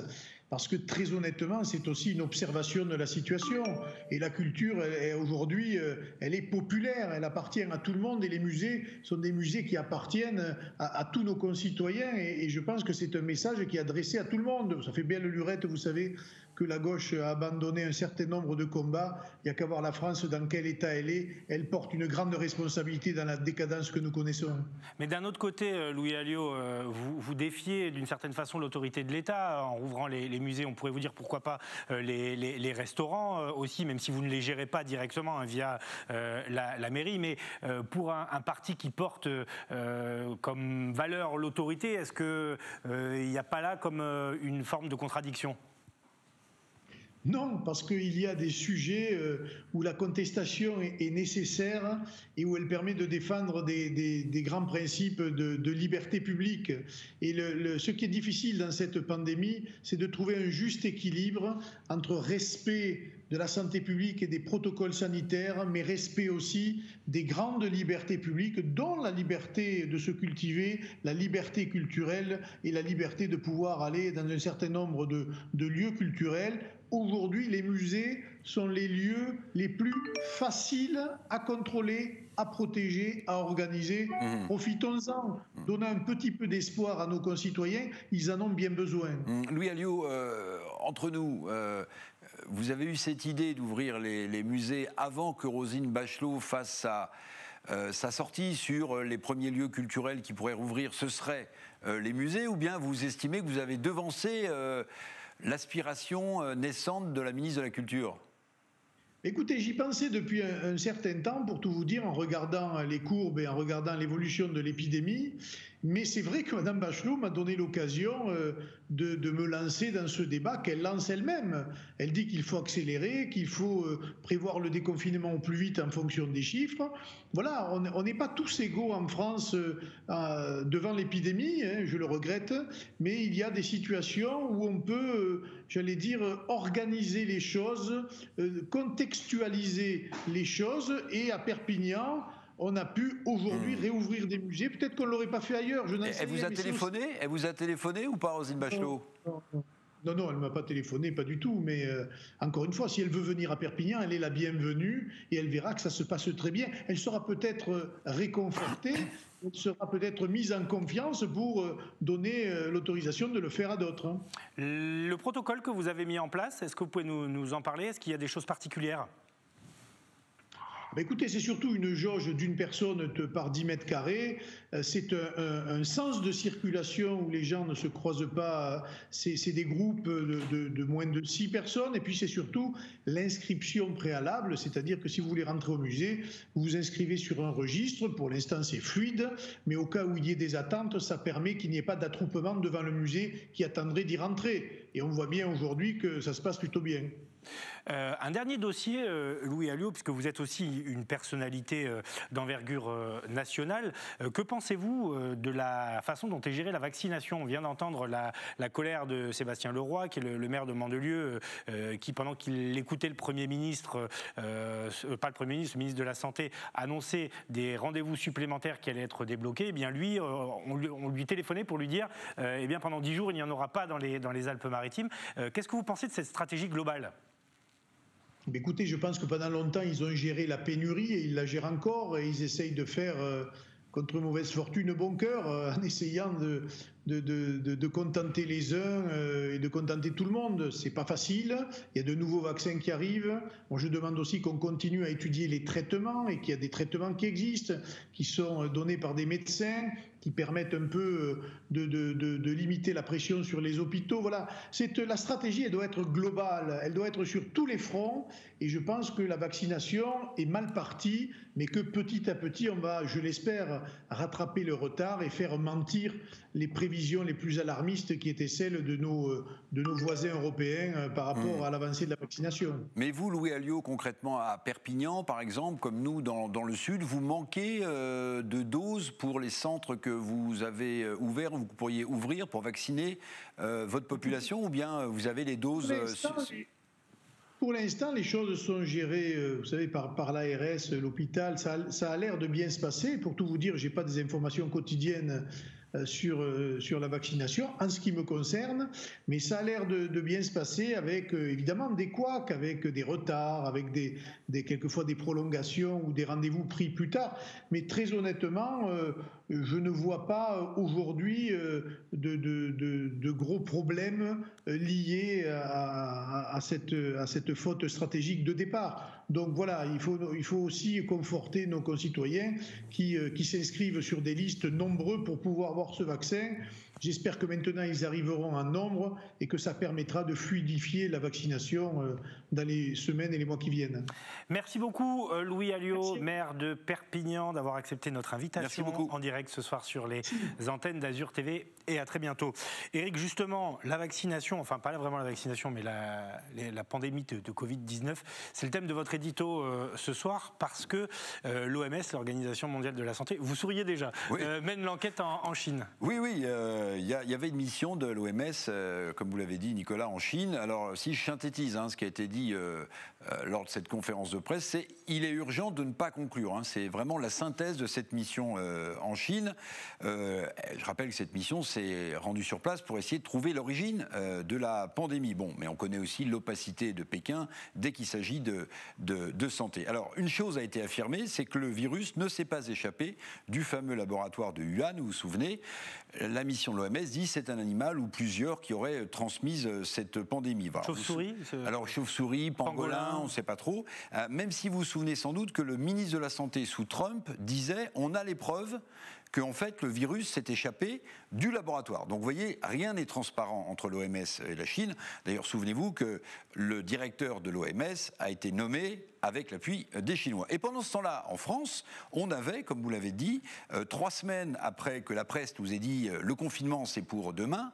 [SPEAKER 13] Parce que très honnêtement, c'est aussi une observation de la situation. Et la culture, aujourd'hui, elle est populaire, elle appartient à tout le monde. Et les musées sont des musées qui appartiennent à tous nos concitoyens. Et je pense que c'est un message qui est adressé à tout le monde. Ça fait bien le lurette, vous savez, que la gauche a abandonné un certain nombre de combats. Il n'y a qu'à voir la France dans quel état elle est. Elle porte une grande responsabilité dans la décadence que nous connaissons.
[SPEAKER 1] Mais d'un autre côté, Louis Alliot, vous défiez d'une certaine façon l'autorité de l'État en rouvrant les musées. On pourrait vous dire pourquoi pas les restaurants aussi, même si vous ne les gérez pas directement via la mairie. Mais pour un parti qui porte comme valeur l'autorité, est-ce qu'il n'y a pas là comme une forme de contradiction ?
[SPEAKER 13] Non, parce qu'il y a des sujets où la contestation est nécessaire et où elle permet de défendre des grands principes de liberté publique. Et ce qui est difficile dans cette pandémie, c'est de trouver un juste équilibre entre respect de la santé publique et des protocoles sanitaires, mais respect aussi des grandes libertés publiques, dont la liberté de se cultiver, la liberté culturelle et la liberté de pouvoir aller dans un certain nombre de lieux culturels. Aujourd'hui, les musées sont les lieux les plus faciles à contrôler, à protéger, à organiser. Profitons-en, donnons un petit peu d'espoir à nos concitoyens, ils en ont bien besoin.
[SPEAKER 3] Louis Alliot, entre nous, vous avez eu cette idée d'ouvrir les musées avant que Roselyne Bachelot fasse sa sortie sur les premiers lieux culturels qui pourraient rouvrir, ce seraient les musées, ou bien vous estimez que vous avez devancé l'aspiration naissante de la ministre de la Culture ?
[SPEAKER 13] Écoutez, j'y pensais depuis un certain temps, pour tout vous dire, en regardant les courbes et en regardant l'évolution de l'épidémie. Mais c'est vrai que Mme Bachelot m'a donné l'occasion de me lancer dans ce débat qu'elle lance elle-même. Elle dit qu'il faut accélérer, qu'il faut prévoir le déconfinement au plus vite en fonction des chiffres. Voilà, on n'est pas tous égaux en France devant l'épidémie, hein, je le regrette, mais il y a des situations où on peut, j'allais dire, organiser les choses, contextualiser les choses, et à Perpignan, on a pu aujourd'hui réouvrir des musées. Peut-être qu'on ne l'aurait pas fait ailleurs.
[SPEAKER 3] Elle vous a téléphoné ou pas, Roselyne Bachelot ?
[SPEAKER 13] Non, elle ne m'a pas téléphoné, pas du tout. Mais encore une fois, si elle veut venir à Perpignan, elle est la bienvenue et elle verra que ça se passe très bien. Elle sera peut-être réconfortée, elle sera peut-être mise en confiance pour donner l'autorisation de le faire à d'autres.
[SPEAKER 1] Le protocole que vous avez mis en place, est-ce que vous pouvez nous en parler ? Est-ce qu'il y a des choses particulières ?
[SPEAKER 13] Écoutez, c'est surtout une jauge d'une personne par 10 mètres carrés. C'est un sens de circulation où les gens ne se croisent pas. C'est des groupes de moins de 6 personnes. Et puis c'est surtout l'inscription préalable, c'est-à-dire que si vous voulez rentrer au musée, vous vous inscrivez sur un registre. Pour l'instant, c'est fluide. Mais au cas où il y ait des attentes, ça permet qu'il n'y ait pas d'attroupement devant le musée qui attendrait d'y rentrer. Et on voit bien aujourd'hui que ça se passe plutôt bien.
[SPEAKER 1] Un dernier dossier, Louis Alliot, puisque vous êtes aussi une personnalité d'envergure nationale. Que pensez-vous de la façon dont est gérée la vaccination ? On vient d'entendre la colère de Sébastien Leroy, qui est le maire de Mandelieu, qui, pendant qu'il écoutait le Premier ministre, pas le Premier ministre, le ministre de la Santé, annonçait des rendez-vous supplémentaires qui allaient être débloqués. Eh bien, lui, on lui téléphonait pour lui dire eh bien, pendant 10 jours, il n'y en aura pas dans les Alpes-Maritimes. Qu'est-ce que vous pensez de cette stratégie globale ?
[SPEAKER 13] Écoutez, je pense que pendant longtemps, ils ont géré la pénurie et ils la gèrent encore et ils essayent de faire, contre mauvaise fortune, bon cœur, en essayant de contenter les uns et de contenter tout le monde. C'est pas facile. Il y a de nouveaux vaccins qui arrivent. Moi, je demande aussi qu'on continue à étudier les traitements et qu'il y a des traitements qui existent, qui sont donnés par des médecins, qui permettent un peu de limiter la pression sur les hôpitaux. Voilà. La stratégie, elle doit être globale. Elle doit être sur tous les fronts. Et je pense que la vaccination est mal partie, mais que petit à petit, on va, je l'espère, rattraper le retard et faire mentir les prévisions visions les plus alarmistes qui étaient celles de nos voisins européens par rapport à l'avancée de la vaccination.
[SPEAKER 3] Mais vous, Louis Alliot, concrètement à Perpignan, par exemple, comme nous dans le sud, vous manquez de doses pour les centres que vous avez ouverts, vous pourriez ouvrir pour vacciner votre population, ou bien vous avez les doses...
[SPEAKER 13] Pour l'instant, les choses sont gérées, vous savez, par l'ARS, l'hôpital. Ça a l'air de bien se passer. Pour tout vous dire, je n'ai pas des informations quotidiennes sur la vaccination, en ce qui me concerne, mais ça a l'air de bien se passer avec évidemment des couacs, avec des retards, avec quelquefois des prolongations ou des rendez-vous pris plus tard. Mais très honnêtement, je ne vois pas aujourd'hui de gros problèmes liés à cette faute stratégique de départ. Donc voilà, il faut aussi conforter nos concitoyens qui s'inscrivent sur des listes nombreuses pour pouvoir avoir ce vaccin. J'espère que maintenant ils arriveront en nombre et que ça permettra de fluidifier la vaccination dans les semaines et les mois qui viennent.
[SPEAKER 1] Merci beaucoup Louis Alliot, maire de Perpignan, d'avoir accepté notre invitation en direct ce soir sur les antennes d'Azur TV, et à très bientôt. Éric, justement, la vaccination, enfin pas vraiment la vaccination, mais la pandémie de Covid-19, c'est le thème de votre édito ce soir, parce que l'OMS, l'Organisation mondiale de la santé, vous souriez déjà, mène l'enquête en Chine.
[SPEAKER 3] Oui, il y avait une mission de l'OMS, comme vous l'avez dit Nicolas, en Chine. Alors si je synthétise ce qui a été dit lors de cette conférence de presse, c'est il est urgent de ne pas conclure. C'est vraiment la synthèse de cette mission en Chine. Je rappelle que cette mission s'est rendue sur place pour essayer de trouver l'origine de la pandémie. Bon, mais on connaît aussi l'opacité de Pékin dès qu'il s'agit de santé. Alors une chose a été affirmée, c'est que le virus ne s'est pas échappé du fameux laboratoire de Wuhan, vous vous souvenez. La mission de l'OMS dit que c'est un animal ou plusieurs qui auraient transmis cette pandémie. Voilà.
[SPEAKER 1] Chauve-souris
[SPEAKER 3] Alors chauve-souris, pangolin, on ne sait pas trop. Même si vous vous souvenez sans doute que le ministre de la Santé sous Trump disait on a les preuves qu'en fait le virus s'est échappé du laboratoire. Donc vous voyez, rien n'est transparent entre l'OMS et la Chine. D'ailleurs, souvenez-vous que le directeur de l'OMS a été nommé avec l'appui des Chinois. Et pendant ce temps-là, en France, on avait, comme vous l'avez dit, 3 semaines après que la presse nous ait dit le confinement c'est pour demain,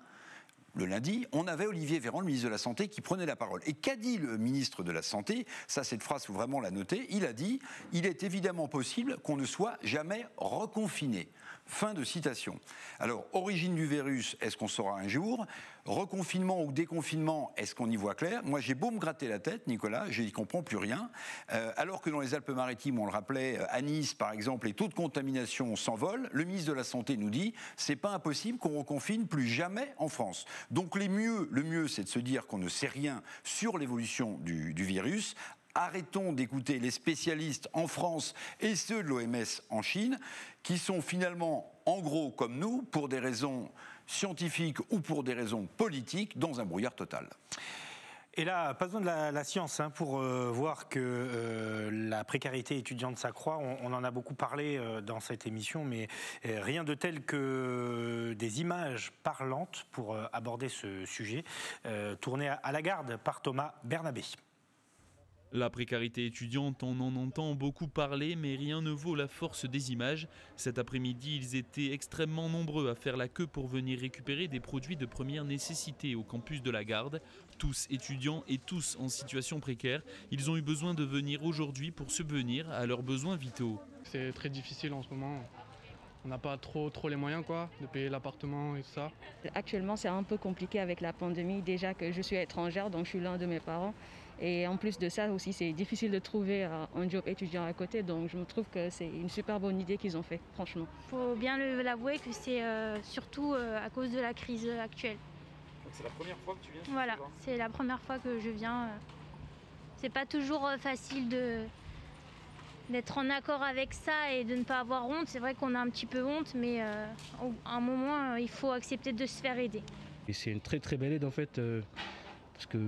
[SPEAKER 3] le lundi, on avait Olivier Véran, le ministre de la Santé, qui prenait la parole. Et qu'a dit le ministre de la Santé ? Ça, cette phrase, il faut vraiment la noter. Il a dit « Il est évidemment possible qu'on ne soit jamais reconfiné ». Fin de citation. Alors, origine du virus, est-ce qu'on saura un jour ? Reconfinement ou déconfinement, est-ce qu'on y voit clair ? Moi, j'ai beau me gratter la tête, Nicolas, je n'y comprends plus rien. Alors que dans les Alpes-Maritimes, on le rappelait, à Nice, par exemple, les taux de contamination s'envolent. Le ministre de la Santé nous dit « c'est pas impossible qu'on reconfine plus jamais en France ». Donc, le mieux, c'est de se dire qu'on ne sait rien sur l'évolution du virus. Arrêtons d'écouter les spécialistes en France et ceux de l'OMS en Chine, qui sont finalement, en gros, comme nous, pour des raisons scientifiques ou pour des raisons politiques, dans un brouillard total.
[SPEAKER 1] Et là, pas besoin de la science pour voir que la précarité étudiante s'accroît. On en a beaucoup parlé dans cette émission, mais rien de tel que des images parlantes pour aborder ce sujet, tournées à la garde par Thomas Bernabé.
[SPEAKER 14] La précarité étudiante, on en entend beaucoup parler, mais rien ne vaut la force des images. Cet après-midi, ils étaient extrêmement nombreux à faire la queue pour venir récupérer des produits de première nécessité au campus de la Garde. Tous étudiants et tous en situation précaire, ils ont eu besoin de venir aujourd'hui pour subvenir à leurs besoins vitaux.
[SPEAKER 15] C'est très difficile en ce moment. On n'a pas trop les moyens de payer l'appartement et tout ça.
[SPEAKER 16] Actuellement, c'est un peu compliqué avec la pandémie. Déjà que je suis étrangère, donc je suis loin de mes parents. Et en plus de ça aussi, c'est difficile de trouver un job étudiant à côté. Donc je me trouve que c'est une super bonne idée qu'ils ont fait, franchement.
[SPEAKER 17] Il faut bien l'avouer que c'est surtout à cause de la crise actuelle.
[SPEAKER 14] Donc c'est la première fois que tu viens ?
[SPEAKER 17] Voilà, c'est la première fois que je viens. C'est pas toujours facile d'être en accord avec ça et de ne pas avoir honte. C'est vrai qu'on a un petit peu honte, mais à un moment, il faut accepter de se faire aider.
[SPEAKER 18] Et c'est une très très belle aide en fait, parce que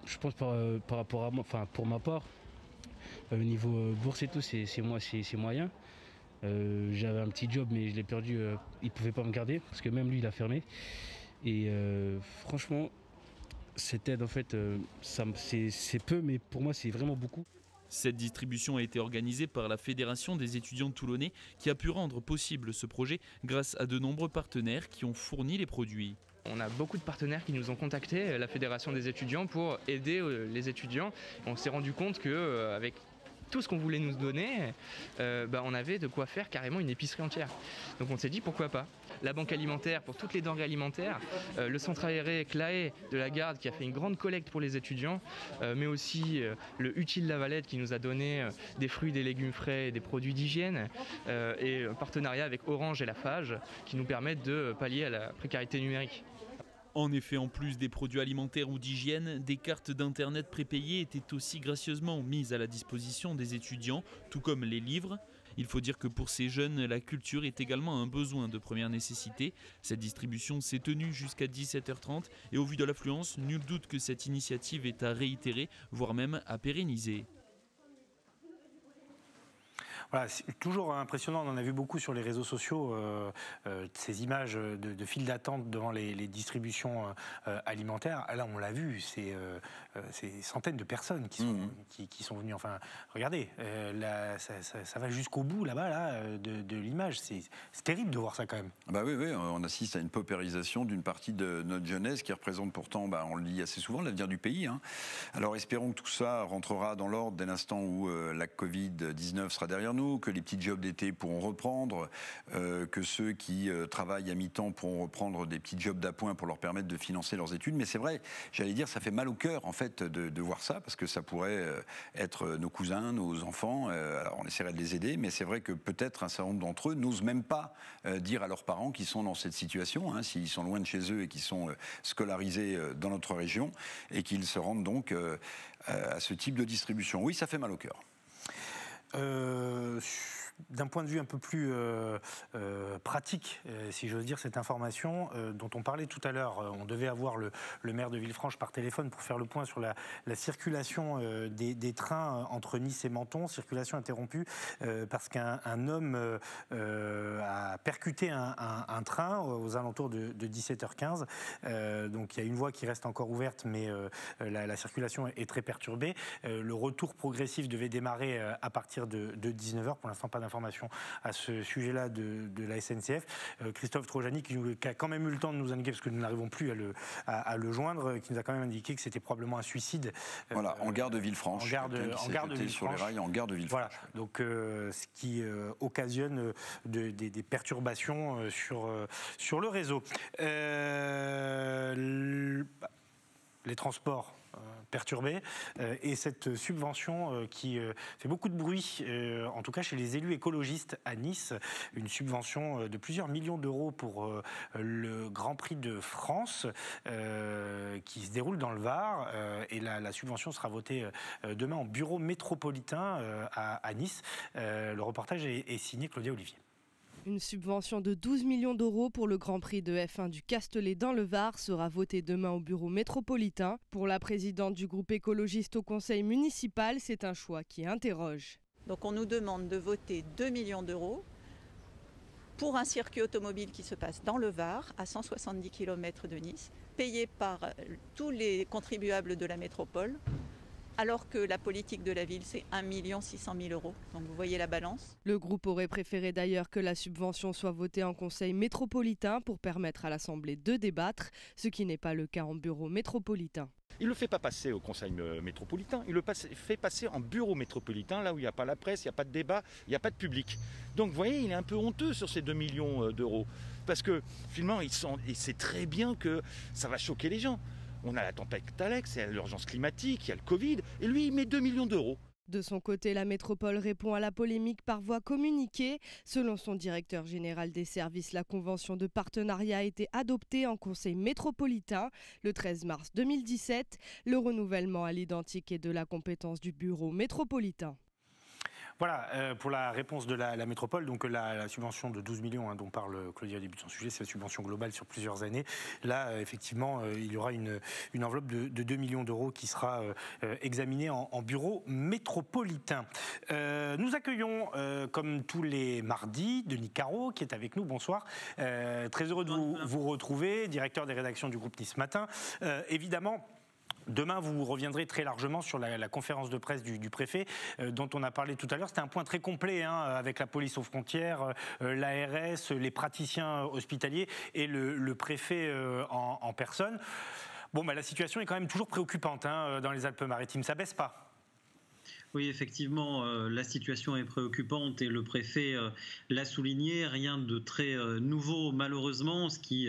[SPEAKER 18] je pense par rapport à moi, enfin pour ma part, au niveau bourse et tout, c'est moyen. J'avais un petit job mais je l'ai perdu, il ne pouvait pas me garder parce que même lui il a fermé. Et franchement, cette aide en fait, c'est peu mais pour moi c'est vraiment beaucoup.
[SPEAKER 14] Cette distribution a été organisée par la Fédération des étudiants toulonnais qui a pu rendre possible ce projet grâce à de nombreux partenaires qui ont fourni les produits.
[SPEAKER 15] On a beaucoup de partenaires qui nous ont contactés, la Fédération des étudiants, pour aider les étudiants. On s'est rendu compte qu'avec tout ce qu'on voulait nous donner, on avait de quoi faire carrément une épicerie entière. Donc on s'est dit pourquoi pas. La banque alimentaire pour toutes les denrées alimentaires, le centre aéré Clae de la Garde qui a fait une grande collecte pour les étudiants, mais aussi le Utile Lavalette qui nous a donné des fruits, des légumes frais et des produits d'hygiène, et un partenariat avec Orange et Lafarge qui nous permettent de pallier à la précarité numérique.
[SPEAKER 14] En effet, en plus des produits alimentaires ou d'hygiène, des cartes d'internet prépayées étaient aussi gracieusement mises à la disposition des étudiants, tout comme les livres. Il faut dire que pour ces jeunes, la culture est également un besoin de première nécessité. Cette distribution s'est tenue jusqu'à 17h30 et au vu de l'affluence, nul doute que cette initiative est à réitérer, voire même à pérenniser.
[SPEAKER 1] Voilà, c'est toujours impressionnant, on en a vu beaucoup sur les réseaux sociaux, ces images de files d'attente devant les distributions alimentaires. Là, on l'a vu, c'est centaines de personnes qui sont venues. Enfin, regardez, là, ça va jusqu'au bout là-bas de l'image. C'est terrible de voir ça quand même.
[SPEAKER 3] Bah oui, on assiste à une paupérisation d'une partie de notre jeunesse qui représente pourtant, on le dit assez souvent, l'avenir du pays. Alors espérons que tout ça rentrera dans l'ordre dès l'instant où la Covid-19 sera derrière nous, que les petits jobs d'été pourront reprendre, que ceux qui travaillent à mi-temps pourront reprendre des petits jobs d'appoint pour leur permettre de financer leurs études. Mais c'est vrai, j'allais dire, ça fait mal au cœur en fait de voir ça, parce que ça pourrait être nos cousins, nos enfants. Alors on essaierait de les aider, mais c'est vrai que peut-être un certain nombre d'entre eux n'osent même pas dire à leurs parents qu'ils sont dans cette situation, s'ils sont loin de chez eux et qu'ils sont scolarisés dans notre région, et qu'ils se rendent donc à ce type de distribution. Oui, ça fait mal au cœur.
[SPEAKER 1] D'un point de vue un peu plus pratique, si j'ose dire, cette information dont on parlait tout à l'heure, on devait avoir le maire de Villefranche par téléphone pour faire le point sur la circulation des trains entre Nice et Menton, circulation interrompue parce qu'un homme a percuté un train aux alentours de 17h15. Donc il y a une voie qui reste encore ouverte, mais la circulation est très perturbée. Le retour progressif devait démarrer à partir de 19h. Pour l'instant, pas d'informations à ce sujet-là de la SNCF. Christophe Trojani, qui a quand même eu le temps de nous indiquer, parce que nous n'arrivons plus à le joindre, qui nous a quand même indiqué que c'était probablement un suicide.
[SPEAKER 3] Voilà, en gare de Villefranche.
[SPEAKER 1] En gare de Villefranche.
[SPEAKER 3] Sur les rails, en gare de Villefranche.
[SPEAKER 1] Voilà, donc ce qui occasionne des perturbations sur le réseau. Les transports perturbés et cette subvention qui fait beaucoup de bruit, en tout cas chez les élus écologistes à Nice, une subvention de plusieurs millions d'euros pour le Grand Prix de France qui se déroule dans le Var, et la subvention sera votée demain en bureau métropolitain à Nice. Le reportage est signé Claudia Olivier.
[SPEAKER 19] Une subvention de 12 millions d'euros pour le Grand Prix de F1 du Castellet dans le Var sera votée demain au bureau métropolitain. Pour la présidente du groupe écologiste au conseil municipal, c'est un choix qui interroge.
[SPEAKER 20] Donc on nous demande de voter 2 millions d'euros pour un circuit automobile qui se passe dans le Var, à 170 km de Nice, payé par tous les contribuables de la métropole, alors que la politique de la ville, c'est 1 600 000 euros. Donc vous voyez la balance.
[SPEAKER 19] Le groupe aurait préféré d'ailleurs que la subvention soit votée en conseil métropolitain pour permettre à l'Assemblée de débattre, ce qui n'est pas le cas en bureau métropolitain.
[SPEAKER 21] Il ne le fait pas passer au conseil métropolitain, il le fait passer en bureau métropolitain, là où il n'y a pas la presse, il n'y a pas de débat, il n'y a pas de public. Donc vous voyez, il est un peu honteux sur ces 2 millions d'euros. Parce que finalement, il sait très bien que ça va choquer les gens. On a la tempête Alex, il y a l'urgence climatique, il y a le Covid, et lui, il met 2 millions d'euros.
[SPEAKER 19] De son côté, la métropole répond à la polémique par voie communiquée. Selon son directeur général des services, la convention de partenariat a été adoptée en conseil métropolitain le 13 mars 2017. Le renouvellement à l'identique est de la compétence du bureau métropolitain.
[SPEAKER 1] Voilà, pour la réponse de la métropole, donc la subvention de 12 millions dont parle Claudia au début de son sujet, c'est la subvention globale sur plusieurs années. Là, effectivement, il y aura une enveloppe de 2 millions d'euros qui sera examinée en bureau métropolitain. Nous accueillons, comme tous les mardis, Denis Caro, qui est avec nous. Bonsoir. Très heureux de vous retrouver, directeur des rédactions du groupe Nice Matin. Évidemment, Demain, vous reviendrez très largement sur la conférence de presse du préfet dont on a parlé tout à l'heure. C'était un point très complet avec la police aux frontières, l'ARS, les praticiens hospitaliers et le préfet en personne. Bon, la situation est quand même toujours préoccupante dans les Alpes-Maritimes. Ça baisse pas.
[SPEAKER 4] Oui, effectivement, la situation est préoccupante et le préfet l'a souligné. Rien de très nouveau, malheureusement. Ce qui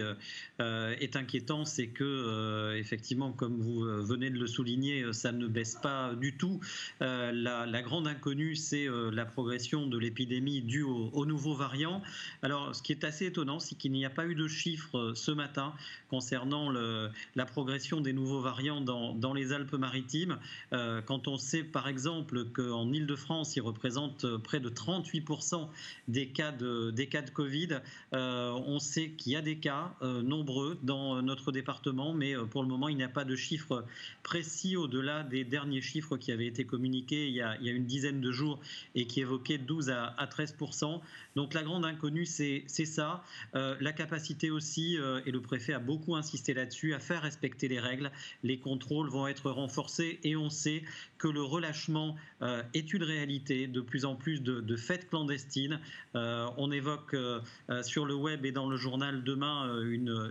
[SPEAKER 4] est inquiétant, c'est que, effectivement, comme vous venez de le souligner, ça ne baisse pas du tout. La grande inconnue, c'est la progression de l'épidémie due aux nouveaux variants. Alors, ce qui est assez étonnant, c'est qu'il n'y a pas eu de chiffres ce matin concernant la progression des nouveaux variants dans les Alpes-Maritimes. Quand on sait, par exemple, qu'en Île-de-France, il représente près de 38% des cas de Covid. On sait qu'il y a des cas nombreux dans notre département, mais pour le moment, il n'y a pas de chiffres précis au-delà des derniers chiffres qui avaient été communiqués il y a une dizaine de jours et qui évoquaient 12 à 13%. Donc la grande inconnue, c'est ça. La capacité aussi, et le préfet a beaucoup insisté là-dessus, à faire respecter les règles. Les contrôles vont être renforcés et on sait que le relâchement est une réalité. De plus en plus de fêtes clandestines. On évoque sur le web et dans le journal demain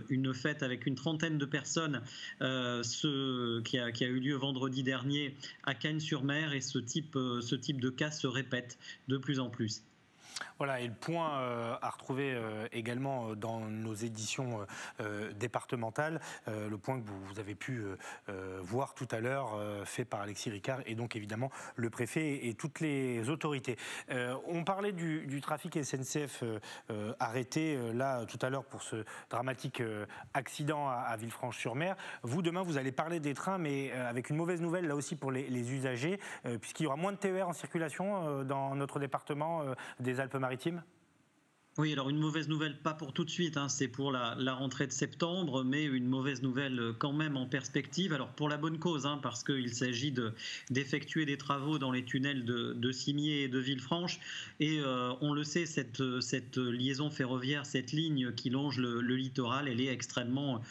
[SPEAKER 4] une fête avec une trentaine de personnes qui a eu lieu vendredi dernier à Cagnes-sur-Mer et ce type de cas se répète de plus en plus.
[SPEAKER 1] Voilà, et le point à retrouver également dans nos éditions départementales, le point que vous avez pu voir tout à l'heure, fait par Alexis Ricard et donc évidemment le préfet et toutes les autorités. On parlait du trafic SNCF arrêté là tout à l'heure pour ce dramatique accident à Villefranche-sur-Mer. Vous, demain, vous allez parler des trains, mais avec une mauvaise nouvelle là aussi pour les usagers, puisqu'il y aura moins de TER en circulation dans notre département des Alpes-Maritimes.
[SPEAKER 4] Oui, alors une mauvaise nouvelle, pas pour tout de suite, c'est pour la rentrée de septembre, mais une mauvaise nouvelle quand même en perspective. Alors pour la bonne cause, parce qu'il s'agit d'effectuer des travaux dans les tunnels de Cimier et de Villefranche. Et on le sait, cette liaison ferroviaire, cette ligne qui longe le littoral, elle est extrêmement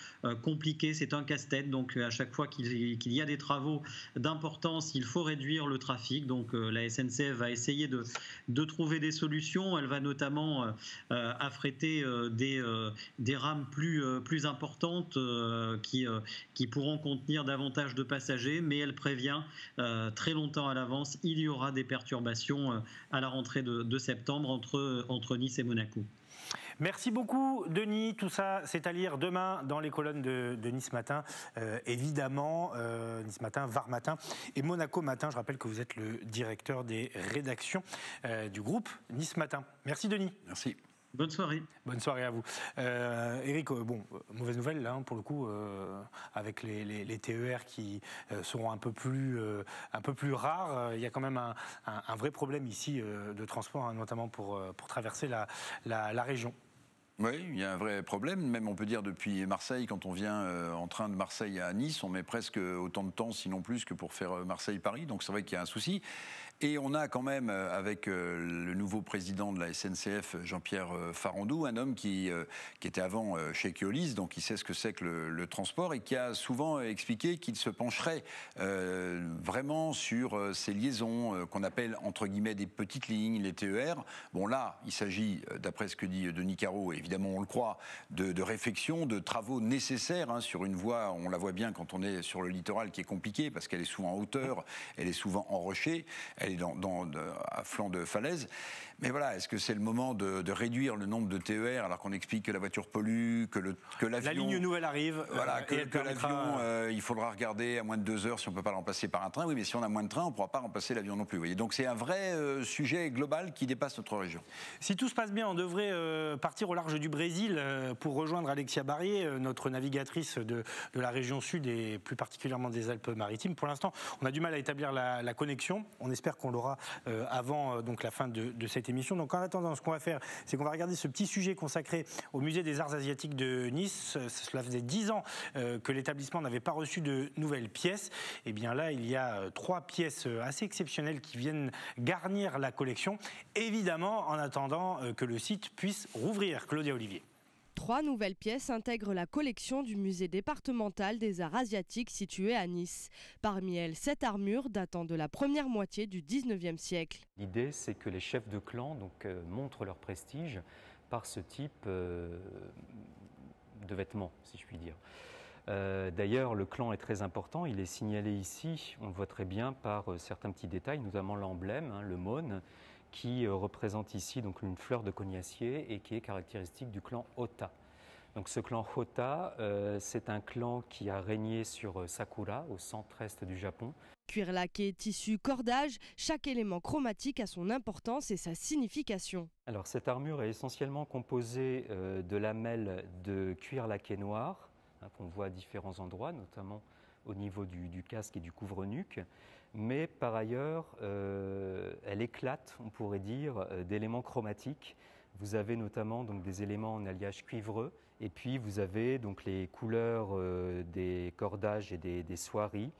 [SPEAKER 4] compliquée. C'est un casse-tête, donc à chaque fois qu'il y a des travaux d'importance, il faut réduire le trafic. Donc la SNCF va essayer de trouver des solutions. Elle va notamment affréter des rames plus importantes qui pourront contenir davantage de passagers, mais elle prévient très longtemps à l'avance, il y aura des perturbations à la rentrée de septembre entre Nice et Monaco.
[SPEAKER 1] Merci beaucoup Denis, tout ça c'est à lire demain dans les colonnes de Nice Matin, évidemment, Nice Matin, Var Matin et Monaco Matin. Je rappelle que vous êtes le directeur des rédactions du groupe Nice Matin. Merci Denis.
[SPEAKER 3] Merci.
[SPEAKER 4] Bonne soirée.
[SPEAKER 1] Bonne soirée à vous. Eric, mauvaise nouvelle là, pour le coup, avec les TER qui seront un peu plus rares. Il y a quand même un vrai problème ici de transport, notamment pour traverser la région.
[SPEAKER 3] Oui, il y a un vrai problème. Même on peut dire depuis Marseille, quand on vient en train de Marseille à Nice, on met presque autant de temps, sinon plus, que pour faire Marseille-Paris. Donc c'est vrai qu'il y a un souci. Et on a quand même, avec le nouveau président de la SNCF, Jean-Pierre Farandou, un homme qui était avant chez Keolis, donc il sait ce que c'est que le transport, et qui a souvent expliqué qu'il se pencherait vraiment sur ces liaisons qu'on appelle entre guillemets des petites lignes, les TER. Bon là, il s'agit, d'après ce que dit Denis Caro, évidemment on le croit, de réflexion, de travaux nécessaires sur une voie, on la voit bien quand on est sur le littoral, qui est compliquée parce qu'elle est souvent en hauteur, elle est souvent en rocher, elle est à flanc de falaise. Mais voilà, est-ce que c'est le moment de réduire le nombre de TER alors qu'on explique que la voiture pollue, que l'avion...
[SPEAKER 1] La ligne nouvelle arrive.
[SPEAKER 3] Voilà, que l'avion, il faudra regarder à moins de 2 heures si on ne peut pas le remplacer par un train. Oui, mais si on a moins de trains, on ne pourra pas remplacer l'avion non plus. Vous voyez. Donc c'est un vrai sujet global qui dépasse notre région.
[SPEAKER 1] Si tout se passe bien, on devrait partir au large du Brésil pour rejoindre Alexia Barrier, notre navigatrice de la région sud et plus particulièrement des Alpes-Maritimes. Pour l'instant, on a du mal à établir la connexion. On espère qu'on l'aura avant la fin de cette émission. Donc en attendant, ce qu'on va faire, c'est qu'on va regarder ce petit sujet consacré au musée des arts asiatiques de Nice. Cela faisait 10 ans que l'établissement n'avait pas reçu de nouvelles pièces. Et bien là, il y a 3 pièces assez exceptionnelles qui viennent garnir la collection. Évidemment, en attendant que le site puisse rouvrir. Claudia Olivier.
[SPEAKER 19] 3 nouvelles pièces intègrent la collection du musée départemental des arts asiatiques situé à Nice. Parmi elles, 7 armures datant de la première moitié du 19e siècle.
[SPEAKER 5] L'idée, c'est que les chefs de clan montrent leur prestige par ce type de vêtements, si je puis dire. D'ailleurs, le clan est très important, il est signalé ici, on le voit très bien par certains petits détails, notamment l'emblème, le mône, qui représente ici donc une fleur de cognacier et qui est caractéristique du clan Ota. Donc ce clan Ota, c'est un clan qui a régné sur Sakura, au centre-est du Japon.
[SPEAKER 19] Cuir laqué, tissu, cordage, chaque élément chromatique a son importance et sa signification.
[SPEAKER 5] Alors cette armure est essentiellement composée de lamelles de cuir laqué noir, qu'on voit à différents endroits, notamment au niveau du casque et du couvre-nuque. Mais par ailleurs, elle éclate, on pourrait dire, d'éléments chromatiques. Vous avez notamment donc, des éléments en alliage cuivreux, et puis vous avez donc, les couleurs des cordages et des soieries,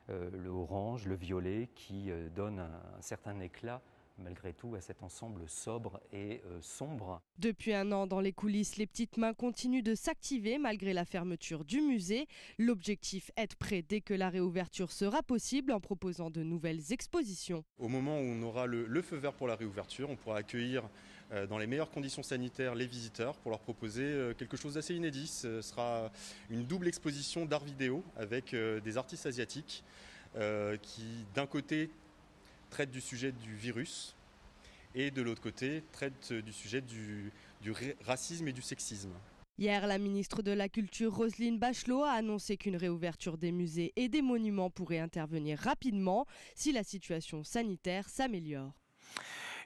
[SPEAKER 5] le orange, le violet, qui donnent un certain éclat malgré tout à cet ensemble sobre et sombre.
[SPEAKER 19] Depuis un an, dans les coulisses, les petites mains continuent de s'activer malgré la fermeture du musée. L'objectif, être prêt dès que la réouverture sera possible en proposant de nouvelles expositions.
[SPEAKER 22] Au moment où on aura le feu vert pour la réouverture, on pourra accueillir dans les meilleures conditions sanitaires les visiteurs pour leur proposer quelque chose d'assez inédit. Ce sera une double exposition d'art vidéo avec des artistes asiatiques qui, d'un côté, traite du sujet du virus et de l'autre côté traite du sujet du racisme et du sexisme.
[SPEAKER 19] Hier, la ministre de la Culture, Roselyne Bachelot, a annoncé qu'une réouverture des musées et des monuments pourrait intervenir rapidement si la situation sanitaire s'améliore.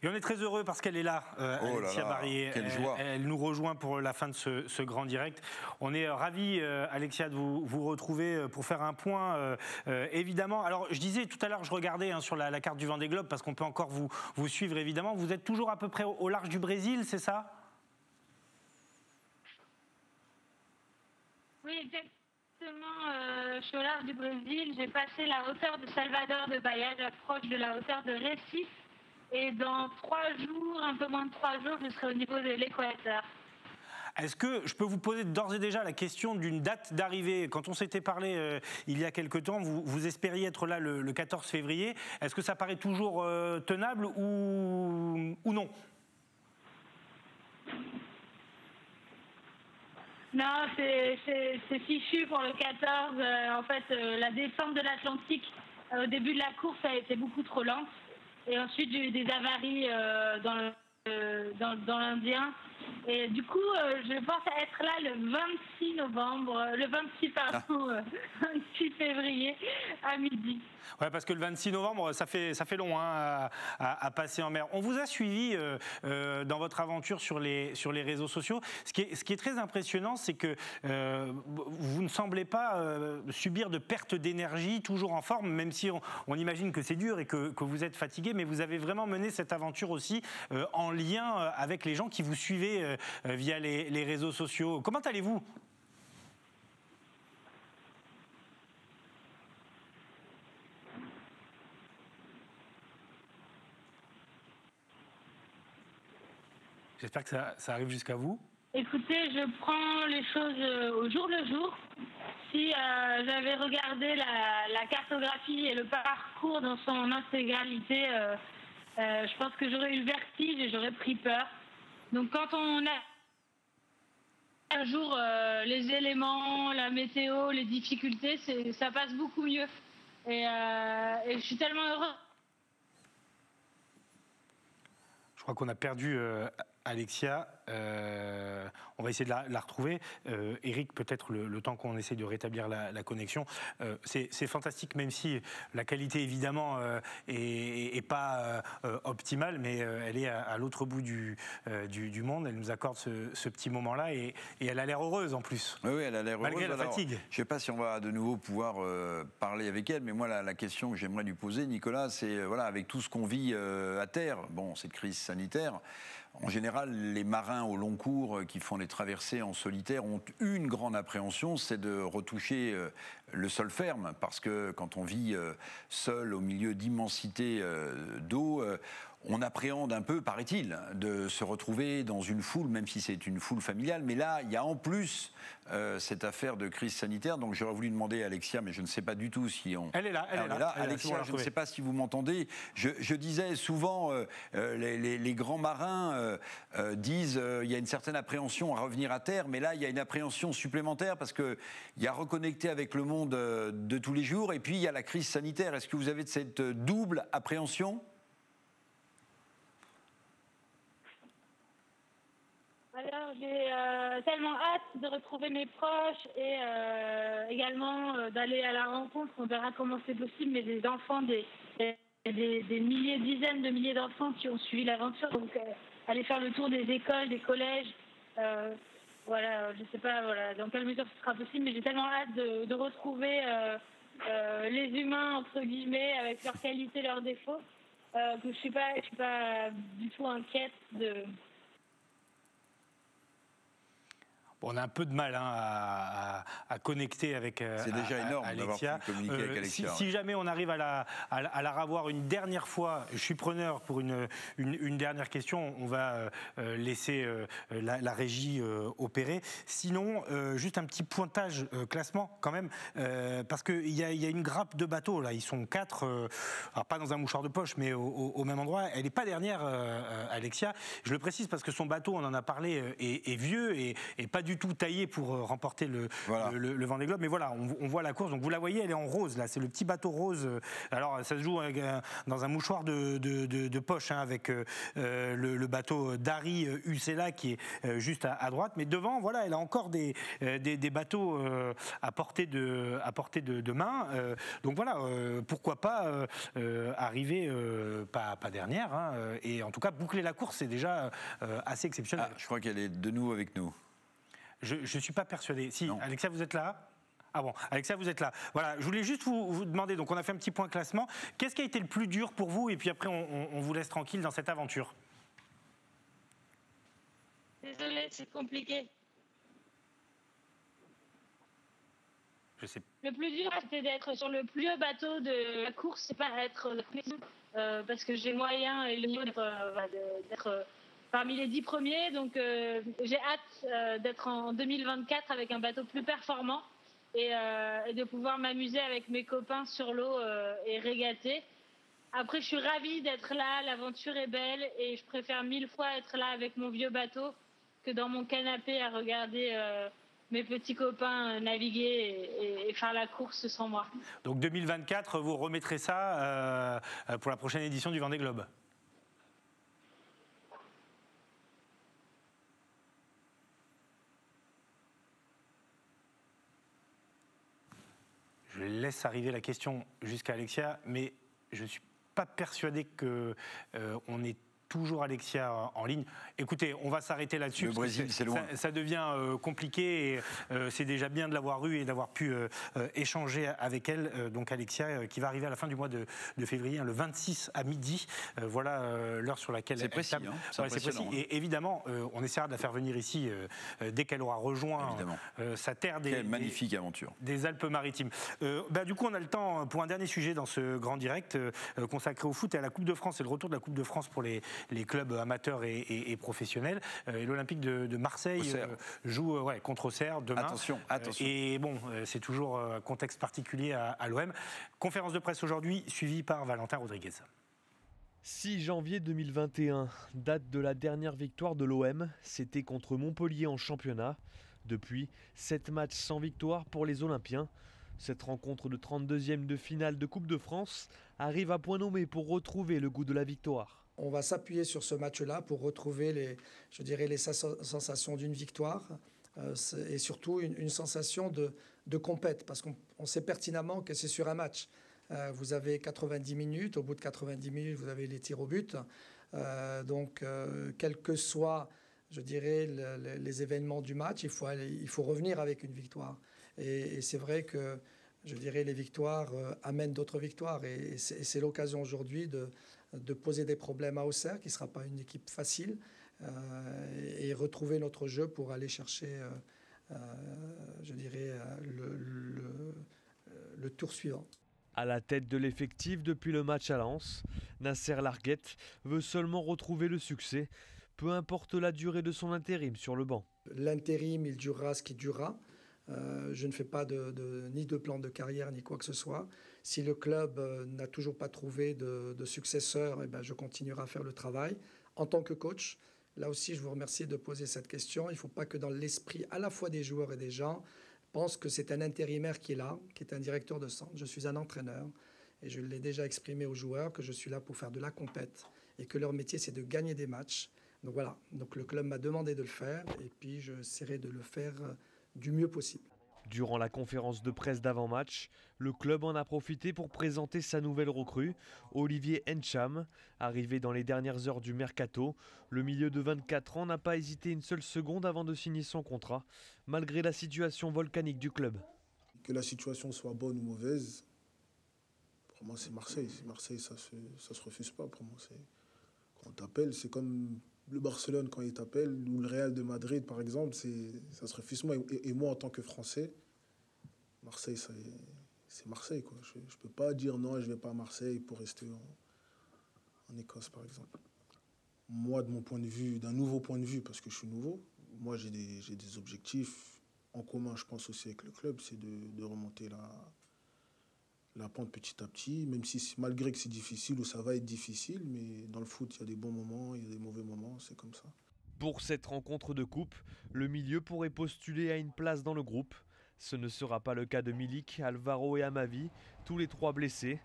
[SPEAKER 1] Et on est très heureux parce qu'elle est là, Alexia Barrier.
[SPEAKER 3] Quelle joie.
[SPEAKER 1] Elle nous rejoint pour la fin de ce grand direct. On est ravis, Alexia, de vous retrouver pour faire un point, évidemment. Alors, je disais tout à l'heure, je regardais sur la carte du Vendée Globe parce qu'on peut encore vous suivre, évidemment. Vous êtes toujours à peu près au large du Brésil, c'est ça ?
[SPEAKER 17] Oui, exactement. Je suis au large du Brésil. J'ai passé la hauteur de Salvador de Bahia, j'approche de la hauteur de Recife. Et dans 3 jours, un peu moins de 3 jours, je serai au niveau de l'équateur.
[SPEAKER 1] Est-ce que je peux vous poser d'ores et déjà la question d'une date d'arrivée ? Quand on s'était parlé il y a quelque temps, vous espériez être là le 14 février. Est-ce que ça paraît toujours tenable ou non ?
[SPEAKER 17] Non, c'est fichu pour le 14. En fait, la descente de l'Atlantique au début de la course a été beaucoup trop lente. Et ensuite, j'ai eu des avaries dans l'Indien. Et du coup, je pense être là le 26 février à midi.
[SPEAKER 1] Ouais, parce que le 26 novembre, ça fait long à passer en mer. On vous a suivi dans votre aventure sur les réseaux sociaux. Ce qui est très impressionnant, c'est que vous ne semblez pas subir de perte d'énergie, toujours en forme, même si on imagine que c'est dur et que vous êtes fatigué, mais vous avez vraiment mené cette aventure aussi en lien avec les gens qui vous suivaient via les réseaux sociaux. Comment allez-vous ? J'espère que ça arrive jusqu'à vous.
[SPEAKER 17] Écoutez, je prends les choses au jour le jour. Si j'avais regardé la cartographie et le parcours dans son intégralité, je pense que j'aurais eu le vertige et j'aurais pris peur. Donc quand on a un jour les éléments, la météo, les difficultés, ça passe beaucoup mieux. Et je suis tellement heureux.
[SPEAKER 1] Je crois qu'on a perdu Alexia. On va essayer de la retrouver. Eric, peut-être le temps qu'on essaie de rétablir la connexion. C'est fantastique, même si la qualité, évidemment, est pas optimale, mais elle est à l'autre bout du monde. Elle nous accorde ce petit moment-là et elle a l'air heureuse, en plus.
[SPEAKER 3] Oui, elle a l'air heureuse.
[SPEAKER 1] Malgré la fatigue.
[SPEAKER 3] Je ne sais pas si on va de nouveau pouvoir parler avec elle, mais moi, la question que j'aimerais lui poser, Nicolas, c'est, avec tout ce qu'on vit à terre, cette crise sanitaire, en général, les marins au long cours qui font les traversées en solitaire ont une grande appréhension, c'est de retoucher le sol ferme, parce que quand on vit seul au milieu d'immensités d'eau, on appréhende un peu, paraît-il, de se retrouver dans une foule, même si c'est une foule familiale. Mais là, il y a en plus cette affaire de crise sanitaire. Donc j'aurais voulu demander à Alexia, mais je ne sais pas du tout si on...
[SPEAKER 1] Elle est là.
[SPEAKER 3] Alexia, je ne sais pas si vous m'entendez. Je disais souvent, les grands marins disent il y a une certaine appréhension à revenir à terre, mais là, il y a une appréhension supplémentaire parce qu'il y a reconnecté avec le monde de tous les jours et puis il y a la crise sanitaire. Est-ce que vous avez cette double appréhension ?
[SPEAKER 2] Alors, j'ai tellement hâte de retrouver mes proches et également d'aller à la rencontre. On verra comment c'est possible, mais des enfants, des milliers, dizaines de milliers d'enfants qui ont suivi l'aventure. Donc, aller faire le tour des écoles, des collèges, voilà, je ne sais pas dans quelle mesure ce sera possible, mais j'ai tellement hâte de retrouver les humains, entre guillemets, avec leurs qualités, leurs défauts, que je suis pas du tout inquiète de...
[SPEAKER 1] On a un peu de mal à connecter avec Alexia.
[SPEAKER 3] C'est déjà énorme d'avoir pu communiquer avec Alexia.
[SPEAKER 1] Si jamais on arrive à la revoir une dernière fois, je suis preneur pour une dernière question. On va laisser la régie opérer. Sinon, juste un petit pointage classement quand même, parce qu'il y a une grappe de bateaux là. Ils sont 4, alors pas dans un mouchoir de poche, mais au même endroit. Elle n'est pas dernière, Alexia. Je le précise parce que son bateau, on en a parlé, est vieux et pas du tout taillé pour remporter le Vendée Globe. Mais voilà, on voit la course. Donc vous la voyez, elle est en rose là. C'est le petit bateau rose. Alors ça se joue dans un mouchoir de poche avec le bateau d'Harry Ucella qui est juste à droite. Mais devant, voilà, elle a encore des bateaux à portée de main. Donc voilà, pourquoi pas arriver pas dernière. Et en tout cas, boucler la course, c'est déjà assez exceptionnel.
[SPEAKER 3] Je crois qu'elle est de nouveau avec nous.
[SPEAKER 1] Je ne suis pas persuadé. Si, non. Alexia, vous êtes là ? Ah bon, Alexia, vous êtes là. Voilà, je voulais juste vous demander, donc on a fait un petit point classement. Qu'est-ce qui a été le plus dur pour vous ? Et puis après, on vous laisse tranquille dans cette aventure.
[SPEAKER 2] Désolée, c'est compliqué.
[SPEAKER 1] Je sais.
[SPEAKER 2] Le plus dur, c'était d'être sur le plus vieux bateau de la course, c'est pas être parce que j'ai moyen et le mieux d'être parmi les 10 premiers, donc j'ai hâte d'être en 2024 avec un bateau plus performant et de pouvoir m'amuser avec mes copains sur l'eau et régater. Après, je suis ravie d'être là, l'aventure est belle et je préfère 1000 fois être là avec mon vieux bateau que dans mon canapé à regarder mes petits copains naviguer et faire la course sans moi.
[SPEAKER 1] Donc 2024, vous remettrez ça pour la prochaine édition du Vendée Globe ? Je laisse arriver la question jusqu'à Alexia, mais je ne suis pas persuadé qu'on ait toujours Alexia en ligne. Écoutez, on va s'arrêter là-dessus.
[SPEAKER 3] Le Brésil, c'est loin.
[SPEAKER 1] Ça devient compliqué et c'est déjà bien de l'avoir eu et d'avoir pu échanger avec elle. Donc Alexia, qui va arriver à la fin du mois de février, le 26 à midi. Voilà l'heure sur laquelle
[SPEAKER 3] c'est précis.
[SPEAKER 1] C'est précis. Et évidemment, on essaiera de la faire venir ici dès qu'elle aura rejoint sa terre
[SPEAKER 3] magnifique aventure
[SPEAKER 1] des Alpes-Maritimes. Du coup, on a le temps pour un dernier sujet dans ce grand direct consacré au foot et à la Coupe de France. C'est le retour de la Coupe de France pour les clubs amateurs et professionnels. Et l'Olympique de Marseille joue contre Auxerre demain.
[SPEAKER 3] Attention.
[SPEAKER 1] Et bon, c'est toujours un contexte particulier à l'OM. Conférence de presse aujourd'hui, suivie par Valentin Rodriguez.
[SPEAKER 6] 6 janvier 2021, date de la dernière victoire de l'OM. C'était contre Montpellier en championnat. Depuis, 7 matchs sans victoire pour les Olympiens. Cette rencontre de 32e de finale de Coupe de France arrive à point nommé pour retrouver le goût de la victoire.
[SPEAKER 23] On va s'appuyer sur ce match-là pour retrouver les sensations d'une victoire et surtout une sensation de compète, parce qu'on sait pertinemment que c'est sur un match. Vous avez 90 minutes, au bout de 90 minutes, vous avez les tirs au but. Donc, quels que soient, les événements du match, il faut revenir avec une victoire. Et c'est vrai que, les victoires amènent d'autres victoires. Et c'est l'occasion aujourd'hui de poser des problèmes à Auxerre, qui ne sera pas une équipe facile, et retrouver notre jeu pour aller chercher, le tour suivant.
[SPEAKER 6] À la tête de l'effectif depuis le match à Lens, Nasser Larguette veut seulement retrouver le succès, peu importe la durée de son intérim sur le banc.
[SPEAKER 23] L'intérim, il durera ce qui durera. Je ne fais pas ni de plan de carrière ni quoi que ce soit. Si le club n'a toujours pas trouvé de successeur, eh ben, je continuerai à faire le travail. En tant que coach, là aussi je vous remercie de poser cette question. Il ne faut pas que dans l'esprit à la fois des joueurs et des gens pensent que c'est un intérimaire qui est là, qui est un directeur de centre. Je suis un entraîneur et je l'ai déjà exprimé aux joueurs que je suis là pour faire de la compète et que leur métier c'est de gagner des matchs. Donc voilà, donc le club m'a demandé de le faire et puis j'essaierai de le faire du mieux possible.
[SPEAKER 6] Durant la conférence de presse d'avant-match, le club en a profité pour présenter sa nouvelle recrue, Olivier Encham. Arrivé dans les dernières heures du mercato, le milieu de 24 ans n'a pas hésité une seule seconde avant de signer son contrat, malgré la situation volcanique du club.
[SPEAKER 7] Que la situation soit bonne ou mauvaise, pour moi c'est Marseille. Marseille, ça se refuse pas. Pour moi, quand on t'appelle, c'est comme le Barcelone quand il t'appelle, ou le Real de Madrid par exemple, ça se refuse pas. Et moi en tant que Français, Marseille c'est Marseille, quoi. Je ne peux pas dire non, je ne vais pas à Marseille pour rester en Écosse par exemple. Moi de mon point de vue, d'un nouveau point de vue, parce que je suis nouveau, moi j'ai des objectifs en commun, je pense aussi avec le club, c'est de remonter la pente petit à petit, même si malgré que c'est difficile ou ça va être difficile, mais dans le foot, il y a des bons moments, il y a des mauvais moments, c'est comme ça.
[SPEAKER 6] Pour cette rencontre de coupe, le milieu pourrait postuler à une place dans le groupe. Ce ne sera pas le cas de Milik, Alvaro et Amavi, tous les trois blessés.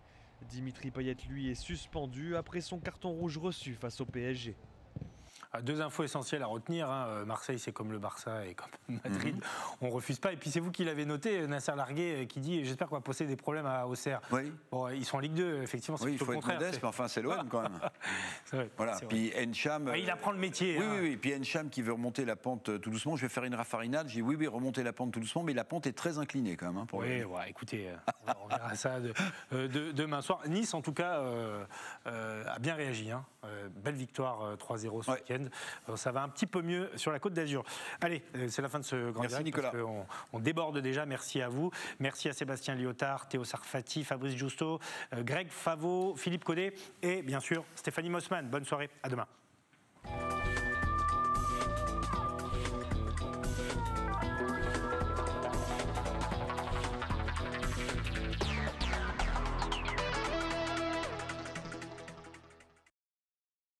[SPEAKER 6] Dimitri Payet, lui, est suspendu après son carton rouge reçu face au PSG.
[SPEAKER 1] Deux infos essentielles à retenir. Marseille, c'est comme le Barça et comme Madrid. On ne refuse pas. Et puis, c'est vous qui l'avez noté, Nasser Larguet, qui dit « J'espère qu'on va poser des problèmes à Auxerre ». Oui. Bon, ils sont en Ligue 2, effectivement, c'est plutôt le contraire.
[SPEAKER 3] Il faut être modeste, mais enfin, c'est l'OM quand même.
[SPEAKER 1] C'est vrai.
[SPEAKER 3] Voilà. Puis Encham...
[SPEAKER 1] il apprend le métier.
[SPEAKER 3] Oui. Puis Encham qui veut remonter la pente tout doucement. Je vais faire une raffarinade. J'ai dit oui, remonter la pente tout doucement, mais la pente est très inclinée quand même.
[SPEAKER 1] Écoutez, on verra ça demain soir. Nice, en tout cas, a bien réagi. Belle victoire 3-0 ce week-end. Ça va un petit peu mieux sur la Côte d'Azur. Allez, c'est la fin de ce grand direct. Nicolas. Parce on déborde déjà. Merci à vous. Merci à Sébastien Liotard, Théo Sarfati, Fabrice Justo, Greg Favot, Philippe Caudet et bien sûr Stéphanie Mossman. Bonne soirée. À demain.